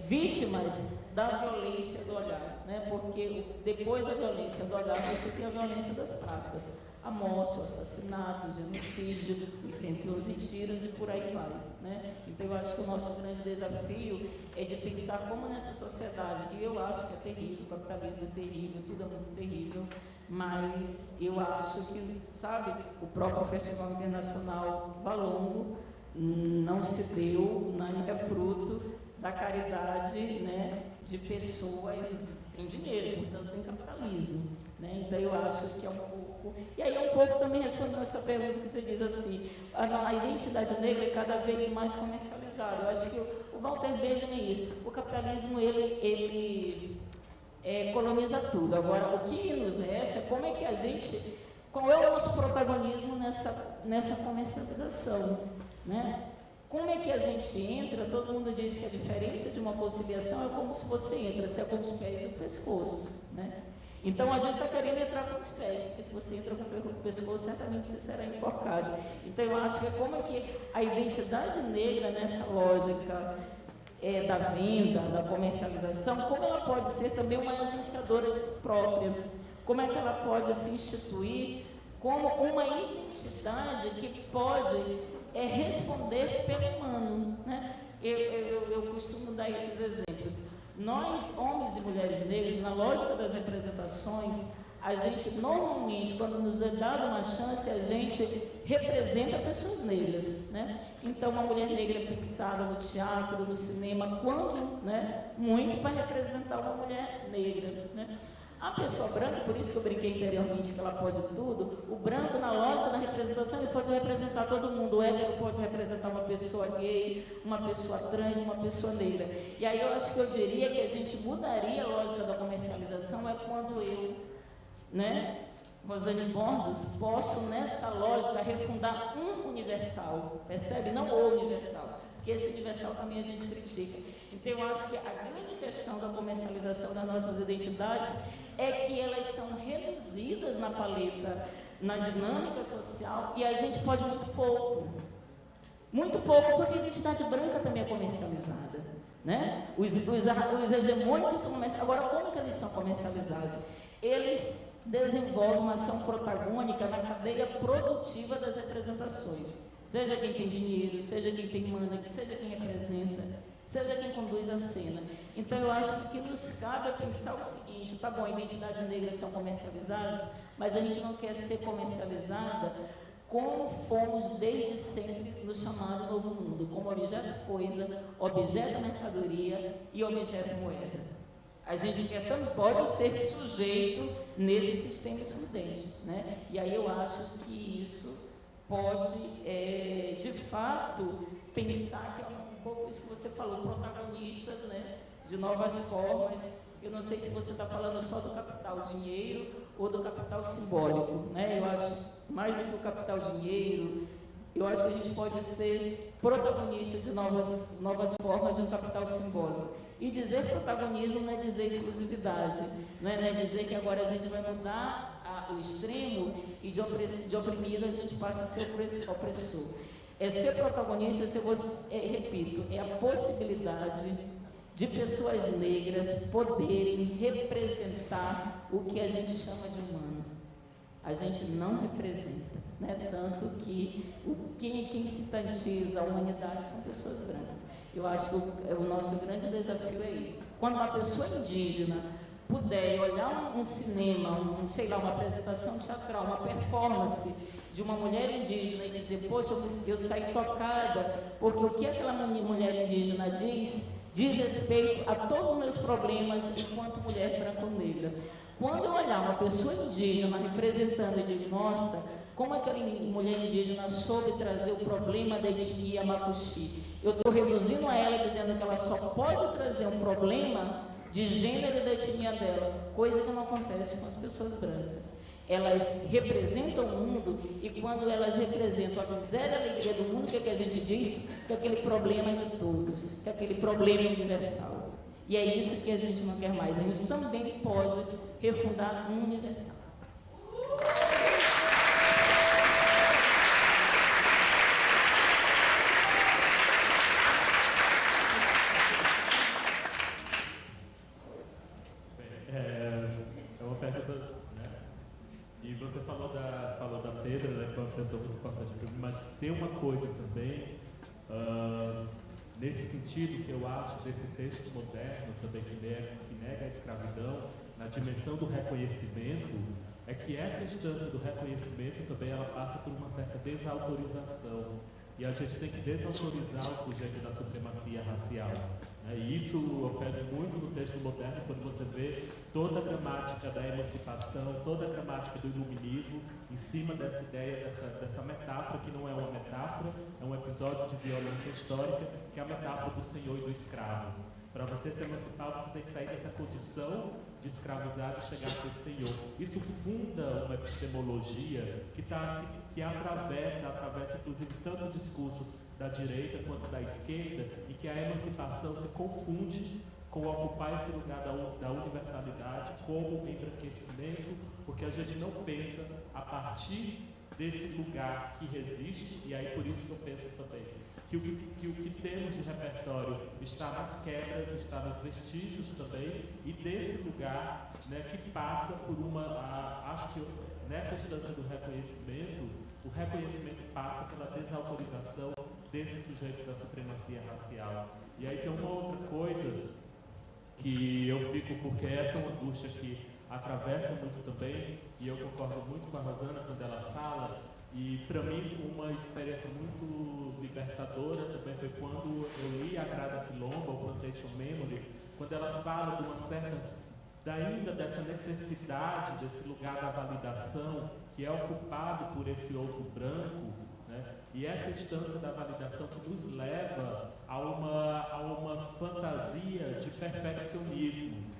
vítimas da violência do olhar, né? Porque depois da violência do olhar você tem a violência das práticas, a morte, o assassinato, o genocídio, os 111 tiros e por aí vai, né? Então eu acho que o nosso grande desafio é de pensar como nessa sociedade, que eu acho que é terrível, o capitalismo é terrível, tudo é muito terrível, mas eu acho que, sabe, o próprio Festival Internacional Valongo não se deu, não é fruto da caridade, né, de pessoas que têm dinheiro, portanto tem capitalismo, né? Então eu acho que é um pouco, e aí um pouco também respondendo essa pergunta que você diz assim, a identidade negra é cada vez mais comercializada. Eu acho que o Walter Benjamin é isso, o capitalismo ele coloniza tudo. Agora o que nos resta é como é que a gente, qual é o nosso protagonismo nessa comercialização, né? Como é que a gente entra? Todo mundo diz que a diferença de uma conciliação é como se você entra, se é com os pés e o pescoço, né? Então a gente está querendo entrar com os pés, porque se você entra com o pescoço, certamente você será enforcado. Então eu acho que é como é que a identidade negra nessa lógica da venda, da comercialização, como ela pode ser também uma agenciadora de si própria, como é que ela pode se instituir como uma identidade que pode responder pelo humano, né? Eu costumo dar esses exemplos. Nós, homens e mulheres negras, na lógica das representações, a gente normalmente, quando nos é dada uma chance, a gente representa pessoas negras, né? Então, uma mulher negra é pensada no teatro, no cinema, quando, né? Muito para representar uma mulher negra, né? A pessoa branca, por isso que eu brinquei anteriormente que ela pode tudo, o branco, na lógica da representação, ele pode representar todo mundo. O hétero pode representar uma pessoa gay, uma pessoa trans, uma pessoa negra. E aí eu acho que eu diria que a gente mudaria a lógica da comercialização é quando eu, né, Rosane Borges, posso nessa lógica refundar um universal, percebe? Não o universal, porque esse universal também a gente critica. Então eu acho que a grande questão da comercialização das nossas identidades é que elas são reduzidas na paleta, na dinâmica social, e a gente pode muito pouco, porque a identidade branca também é comercializada, né? Os hegemônicos são comercializados. Agora, como que eles são comercializados? Eles desenvolvem uma ação protagônica na cadeia produtiva das representações, seja quem tem dinheiro, seja quem tem mana, seja quem representa, seja quem conduz a cena. Então eu acho que nos cabe pensar o seguinte, tá bom, identidades negras são comercializadas, mas a gente não quer ser comercializada como fomos desde sempre no chamado Novo Mundo, como objeto coisa, objeto mercadoria e objeto moeda. A gente quer também, pode ser sujeito nesse sistema excludente, né? E aí eu acho que isso pode, de fato, pensar que é um pouco isso que você falou, protagonistas, né, de novas formas. Eu não sei se você está falando só do capital dinheiro ou do capital simbólico, né? Eu acho, mais do que o capital dinheiro, eu acho que a gente pode ser protagonista de novas formas de um capital simbólico. E dizer protagonismo não é dizer exclusividade, não é dizer que agora a gente vai mudar o extremo e de oprimido a gente passa a ser opressor. É ser protagonista, repito, é a possibilidade de pessoas negras poderem representar o que a gente chama de humano. A gente não representa, né? Tanto que quem sintetiza a humanidade são pessoas brancas. Eu acho que o nosso grande desafio é isso. Quando uma pessoa indígena puder olhar um cinema, uma apresentação teatral, uma performance de uma mulher indígena e dizer, poxa, eu saí tocada, porque o que aquela mulher indígena diz respeito a todos os meus problemas enquanto mulher branco-negra. Quando eu olhar uma pessoa indígena representando e digo, nossa, como aquela mulher indígena soube trazer o problema da etnia Mapuche, eu estou reduzindo a ela, dizendo que ela só pode trazer um problema de gênero e da etnia dela, coisa que não acontece com as pessoas brancas. Elas representam o mundo e quando elas representam a miséria e a alegria do mundo, o que, é que a gente diz? Que aquele problema é de todos, que aquele problema é universal. E é isso que a gente não quer mais. A gente também pode refundar um universal. É uma pergunta, né? E você falou da Pedra, né, que é uma pessoa muito importante para mim, mas tem uma coisa também, nesse sentido, que eu acho desse texto moderno também, que nega a escravidão, na dimensão do reconhecimento, é que essa instância do reconhecimento também ela passa por uma certa desautorização. E a gente tem que desautorizar o sujeito da supremacia racial. E isso eu pego muito no texto moderno, quando você vê toda a gramática da emancipação, toda a gramática do iluminismo, em cima dessa ideia, dessa metáfora, que não é uma metáfora, é um episódio de violência histórica, que é a metáfora do senhor e do escravo. Para você se emancipar, você tem que sair dessa condição de escravizado e chegar a ser senhor. Isso funda uma epistemologia que atravessa inclusive tanto discursos da direita quanto da esquerda, e que a emancipação se confunde com ocupar esse lugar da universalidade como embranquecimento, porque a gente não pensa a partir desse lugar que resiste, e aí por isso que eu penso também que o que temos de repertório está nas quebras, está nos vestígios também, e desse lugar, né, que passa por acho que nessa instância do reconhecimento, o reconhecimento passa pela desautorização desse sujeito da supremacia racial. E aí tem uma outra coisa que eu fico, porque essa é uma angústia que atravessa muito também, e eu concordo muito com a Rosana quando ela fala. E para mim uma experiência muito libertadora também foi quando eu li a Grada Quilomba, o Plantation Memories, quando ela fala de uma certa, ainda dessa necessidade, desse lugar da validação que é ocupado por esse outro branco, né? E essa instância da validação que nos leva a uma fantasia de perfeccionismo.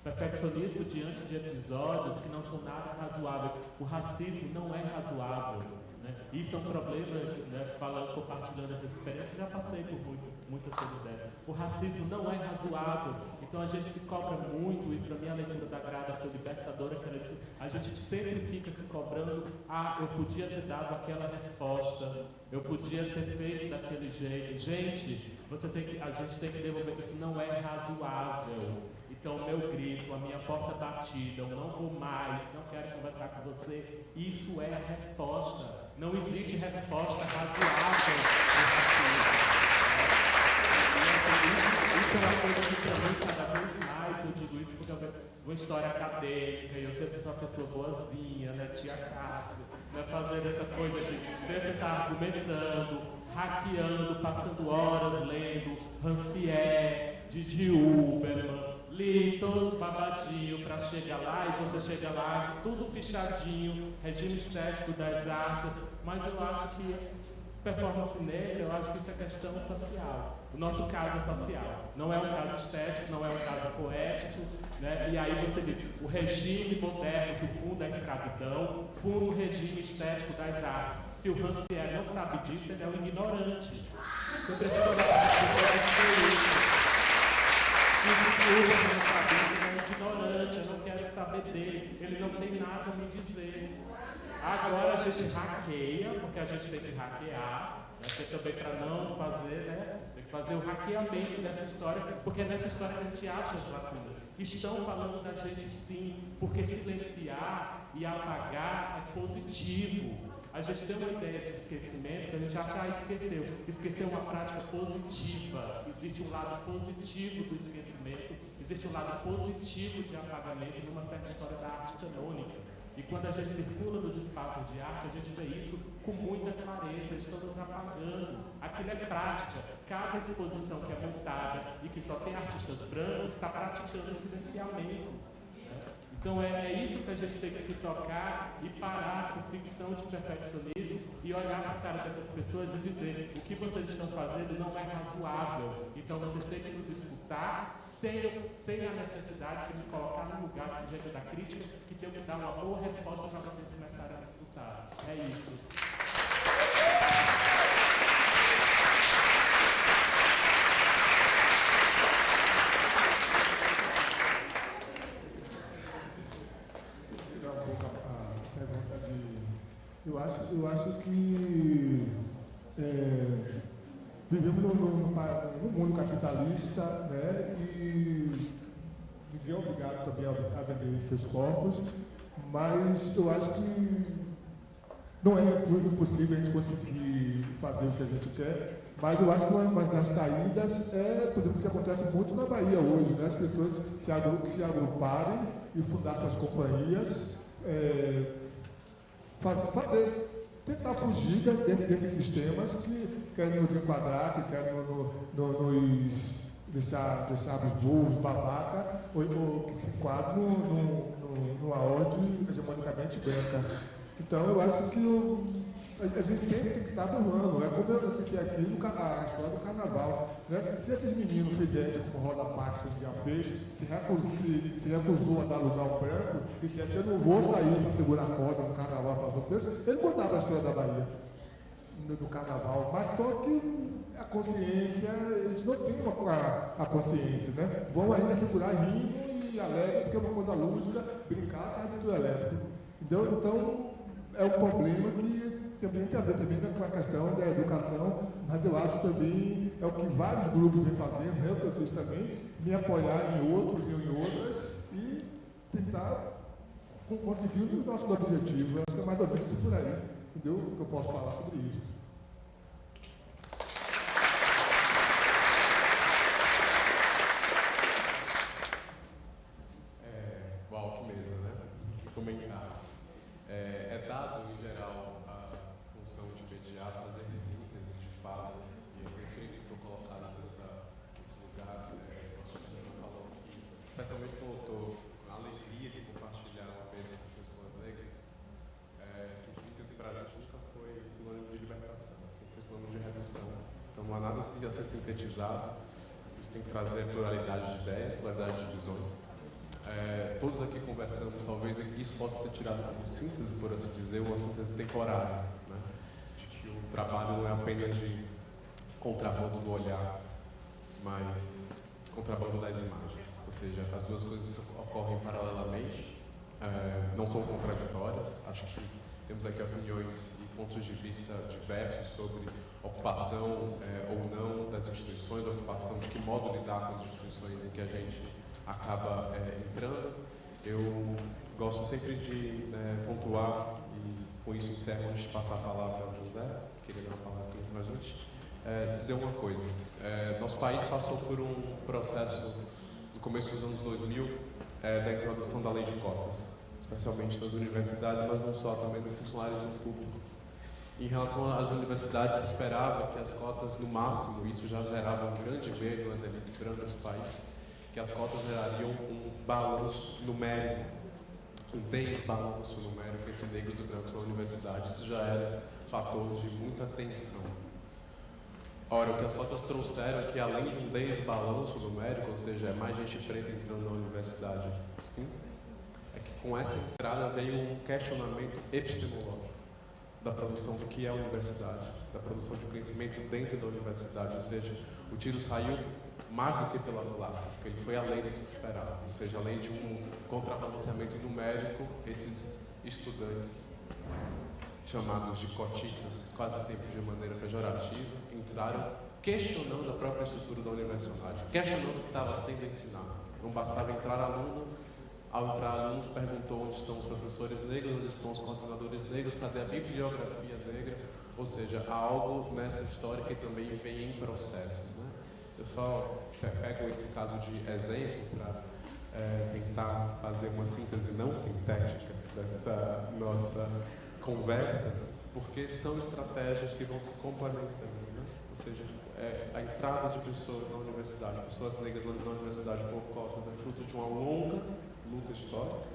Perfeccionismo diante de episódios que não são nada razoáveis. O racismo não é razoável, né? Isso é um problema, né, compartilhando essa experiência, já passei por muitas coisas dessas. O racismo não é razoável, então a gente se cobra muito, e para mim a leitura da Grada foi libertadora, que ela disse, a gente sempre fica se cobrando, eu podia ter dado aquela resposta, eu podia ter feito daquele jeito. Gente, a gente tem que devolver, isso não é razoável. Então, o meu grito, a minha porta batida, eu não vou mais, não quero conversar com você, isso é a resposta. Não existe resposta razoável. Isso é uma coisa que para mim, cada vez mais, eu digo isso porque eu vejo uma história acadêmica, e eu sempre fui uma pessoa boazinha, né, tia Cássia, né, fazendo essa coisa de sempre estar argumentando, hackeando, passando horas lendo Rancière, Didi Huberman, li todo babadinho para chegar lá, e você chega lá, tudo fichadinho, regime estético das artes, mas eu acho que performance negra, eu acho que isso é questão social. O nosso caso é social, não é um caso estético, não é um caso poético, né? E aí você diz, o regime moderno que funda a escravidão, funda o regime estético das artes. Se o Rancière não sabe disso, ele é um ignorante. Você precisa ele é ignorante, eu não quero saber dele, ele não tem nada a me dizer. Agora a gente hackeia, porque a gente tem que hackear, né? Também para não fazer, né? Tem que fazer o hackeamento dessa história, porque é nessa história que a gente acha as lacunas. Estão falando da gente sim, porque silenciar e apagar é positivo. A gente tem uma ideia de esquecimento, que a gente acha, esqueceu. Esqueceu uma prática positiva. Existe um lado positivo do esquecimento, existe um lado positivo de apagamento numa certa história da arte canônica. E quando a gente circula nos espaços de arte, a gente vê isso com muita clareza, estamos apagando. Aquilo é prática. Cada exposição que é montada e que só tem artistas brancos está praticando silenciamento. Então é isso que a gente tem que se tocar e parar com ficção de perfeccionismo e olhar para a cara dessas pessoas e dizer: o que vocês estão fazendo não é razoável. Então vocês têm que nos escutar sem a necessidade de me colocar no lugar de sujeito da crítica, que tenho que dar uma boa resposta para vocês começarem a me escutar. É isso. Eu acho que vivemos num mundo capitalista, né, e ninguém é obrigado também a vender seus corpos, mas eu acho que não é impossível a gente conseguir fazer o que a gente quer, mas eu acho que uma das saídas por exemplo, o que acontece muito na Bahia hoje, né, as pessoas se agruparem e fundar suas companhias, tentar fugir desses sistemas que querem nos enquadrar, que querem nos deixar burros, babaca, ou que se enquadram numa ordem hegemonicamente branca. Então, eu acho que a gente tem que estar burlando. É como eu citei aqui a história do carnaval. Né? Tinha esses meninos fidéis, como Roda Pátria, que já fez, que recusou a dar lugar ao branco, e que até não vou sair para segurar a corda no carnaval para vocês. Ele botava a história da Bahia no carnaval, mas só que a consciência, eles não têm a consciência, né? Vão ainda segurar rindo e alegre, porque é uma coisa lúdica, brincar com o elétrico. Então, é um problema que também tem a ver também com a questão da educação, mas eu acho também, é o que vários grupos vêm fazendo, eu fiz também, me apoiar em outros e em outras e tentar conseguir os nossos objetivos. Eu acho que é mais ou menos isso por aí, entendeu? O que eu posso falar sobre isso. Uau, que mesa, né? Que comentários. É dado, em geral, a função de mediar, fazer síntese de falas, e eu sempre sou colocado nesse lugar. Nosso professor falou que, especialmente quando eu estou com a alegria de compartilhar uma mesa com pessoas negras, que síntese para a gente nunca foi sinônimo de libertação, sempre foi sinônimo de redução. Então não há nada a ser sintetizado, a gente tem que trazer pluralidade de ideias, pluralidade de visões. Todos aqui conversamos, talvez isso possa ser tirado como síntese, por assim dizer, uma síntese temporária, né? De que o trabalho não é apenas de contrabando do olhar, mas contrabando das imagens. Ou seja, as duas coisas ocorrem paralelamente, não são contraditórias. Acho que temos aqui opiniões e pontos de vista diversos sobre ocupação ou não das instituições, ocupação, de que modo lidar com as instituições em que a gente acaba entrando. Eu gosto sempre de pontuar, e com isso encerro antes de passar a palavra ao José, queria dar uma palavra para a gente, dizer uma coisa. Nosso país passou por um processo, no começo dos anos 2000, da introdução da lei de cotas, especialmente nas universidades, mas não só, também no funcionalismo público. Em relação às universidades, se esperava que as cotas, no máximo, isso já gerava um grande medo nas elites brancas do país, que as cotas gerariam um balanço numérico, um desbalanço numérico entre negros e brancos na universidade. Isso já era fator de muita tensão. Ora, o que as cotas trouxeram é que, além de um desbalanço numérico, ou seja, é mais gente preta entrando na universidade, sim, é que com essa entrada veio um questionamento epistemológico da produção do que é a universidade, da produção de conhecimento dentro da universidade, ou seja, o tiro saiu mais do que pela culatra, porque ele foi além do que se esperava, ou seja, além de um contrabalanceamento numérico, esses estudantes, chamados de cotistas, quase sempre de maneira pejorativa, entraram questionando a própria estrutura da universidade, questionando o que estava sendo ensinado. Não bastava entrar aluno, ao entrar alunos perguntou onde estão os professores negros, onde estão os coordenadores negros, cadê a bibliografia negra, ou seja, há algo nessa história que também vem em processos, né? Eu só pego esse caso de exemplo para tentar fazer uma síntese não sintética desta nossa conversa, porque são estratégias que vão se complementando, né? Ou seja, a entrada de pessoas na universidade, pessoas negras na universidade por cotas, é fruto de uma longa luta histórica,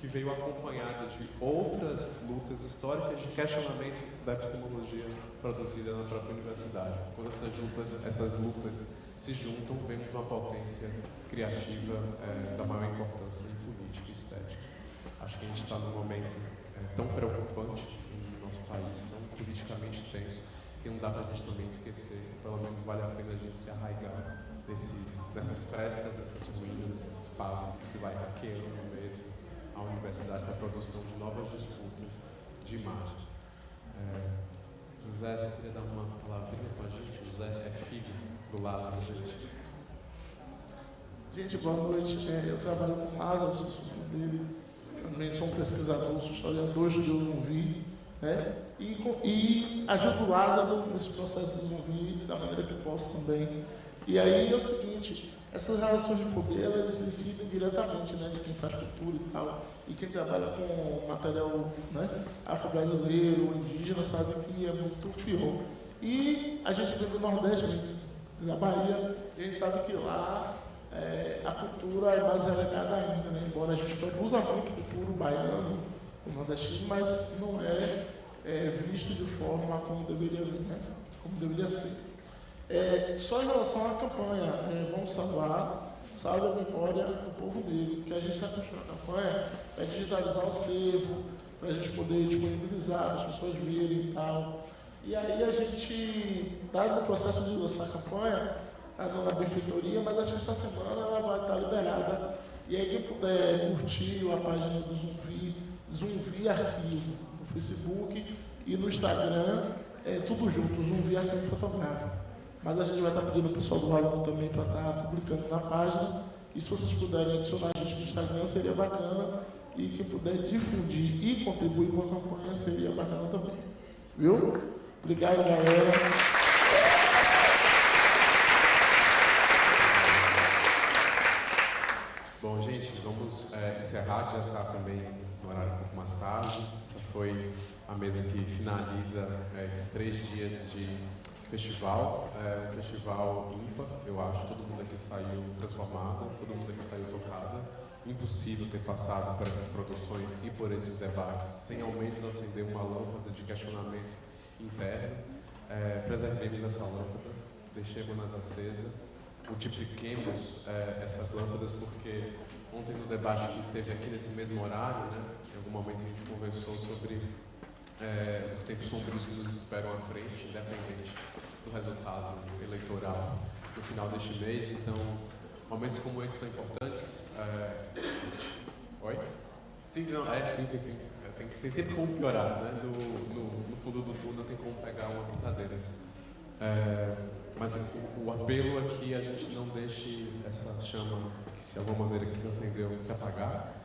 que veio acompanhada de outras lutas históricas de questionamento da epistemologia produzida na própria universidade. Quando essas lutas se juntam, vemos uma potência criativa da maior importância em política e estética. Acho que a gente está num momento tão preocupante no nosso país, tão politicamente tenso, que não dá para a gente também esquecer, pelo menos vale a pena a gente se arraigar nessas festas, dessas ruínas, desses espaços que se vai hackeando mesmo a universidade para a produção de novas disputas de imagens. José, você queria dar uma palavrinha para a gente? José é filho do Lázaro, gente. Gente, boa noite. Eu trabalho com o Lázaro, sou filho dele. Também sou um pesquisador, sou historiador, estudei o Zumbi, né? E ajudo o Lázaro nesse processo do Zumbi da maneira que posso também. E aí é o seguinte, essas relações de poder, elas incidem diretamente, né, de quem faz cultura e tal, e quem trabalha com material, né, afro-brasileiro, indígena, sabe que é muito pior. E a gente vem do Nordeste, a gente da Bahia, e a gente sabe que lá a cultura é mais relegada ainda, né, embora a gente produza muito cultura baiano, o nordestino, mas não é visto de forma como deveria, né, como deveria ser. Só em relação à campanha, vamos salve a memória do povo negro, que a gente está construindo a campanha é digitalizar o acervo, para a gente poder disponibilizar, para as pessoas verem e tal. E aí a gente está no processo de lançar a campanha, está na benfeitoria, mas acho que essa semana ela vai estar liberada. E aí quem puder curtir a página do Zumbi Arquivo, no Facebook e no Instagram, tudo junto, Zumbi Arquivo Fotográfico. Mas a gente vai estar pedindo ao pessoal do aluno também para estar publicando na página. E se vocês puderem adicionar a gente no Instagram, seria bacana. E quem puder difundir e contribuir com a campanha, seria bacana também. Viu? Obrigado, galera. Bom, gente, vamos encerrar, já está também no horário um pouco mais tarde. Essa foi a mesa que finaliza esses 3 dias de festival, um festival ímpar, eu acho. Todo mundo aqui saiu transformado, todo mundo aqui saiu tocado. Impossível ter passado por essas produções e por esses debates sem ao menos acender uma lâmpada de questionamento interno. Preservemos essa lâmpada, deixemos-nas acesa, multipliquemos essas lâmpadas, porque ontem no debate que teve aqui nesse mesmo horário, né, em algum momento a gente conversou sobre os tempos sombrios que nos esperam à frente, independente do resultado eleitoral no final deste mês. Então, momentos como esses são importantes. Oi? Sim, não, sim. Tem sempre como piorar, né? No fundo do túnel tem como pegar uma brincadeira. Mas o apelo é que a gente não deixe essa chama, que se de alguma maneira que se acendeu, se apagar.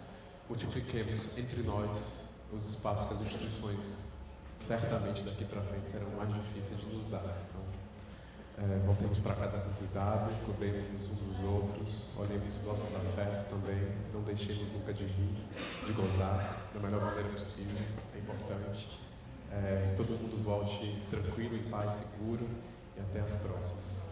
Multipliquemos entre nós os espaços que as instituições certamente daqui para frente serão mais difíceis de nos dar. Então, voltemos para casa com cuidado, cuidemos uns dos outros, olhemos os nossos afetos também, não deixemos nunca de rir, de gozar da melhor maneira possível, é importante. Todo mundo volte tranquilo, em paz, seguro, e até as próximas.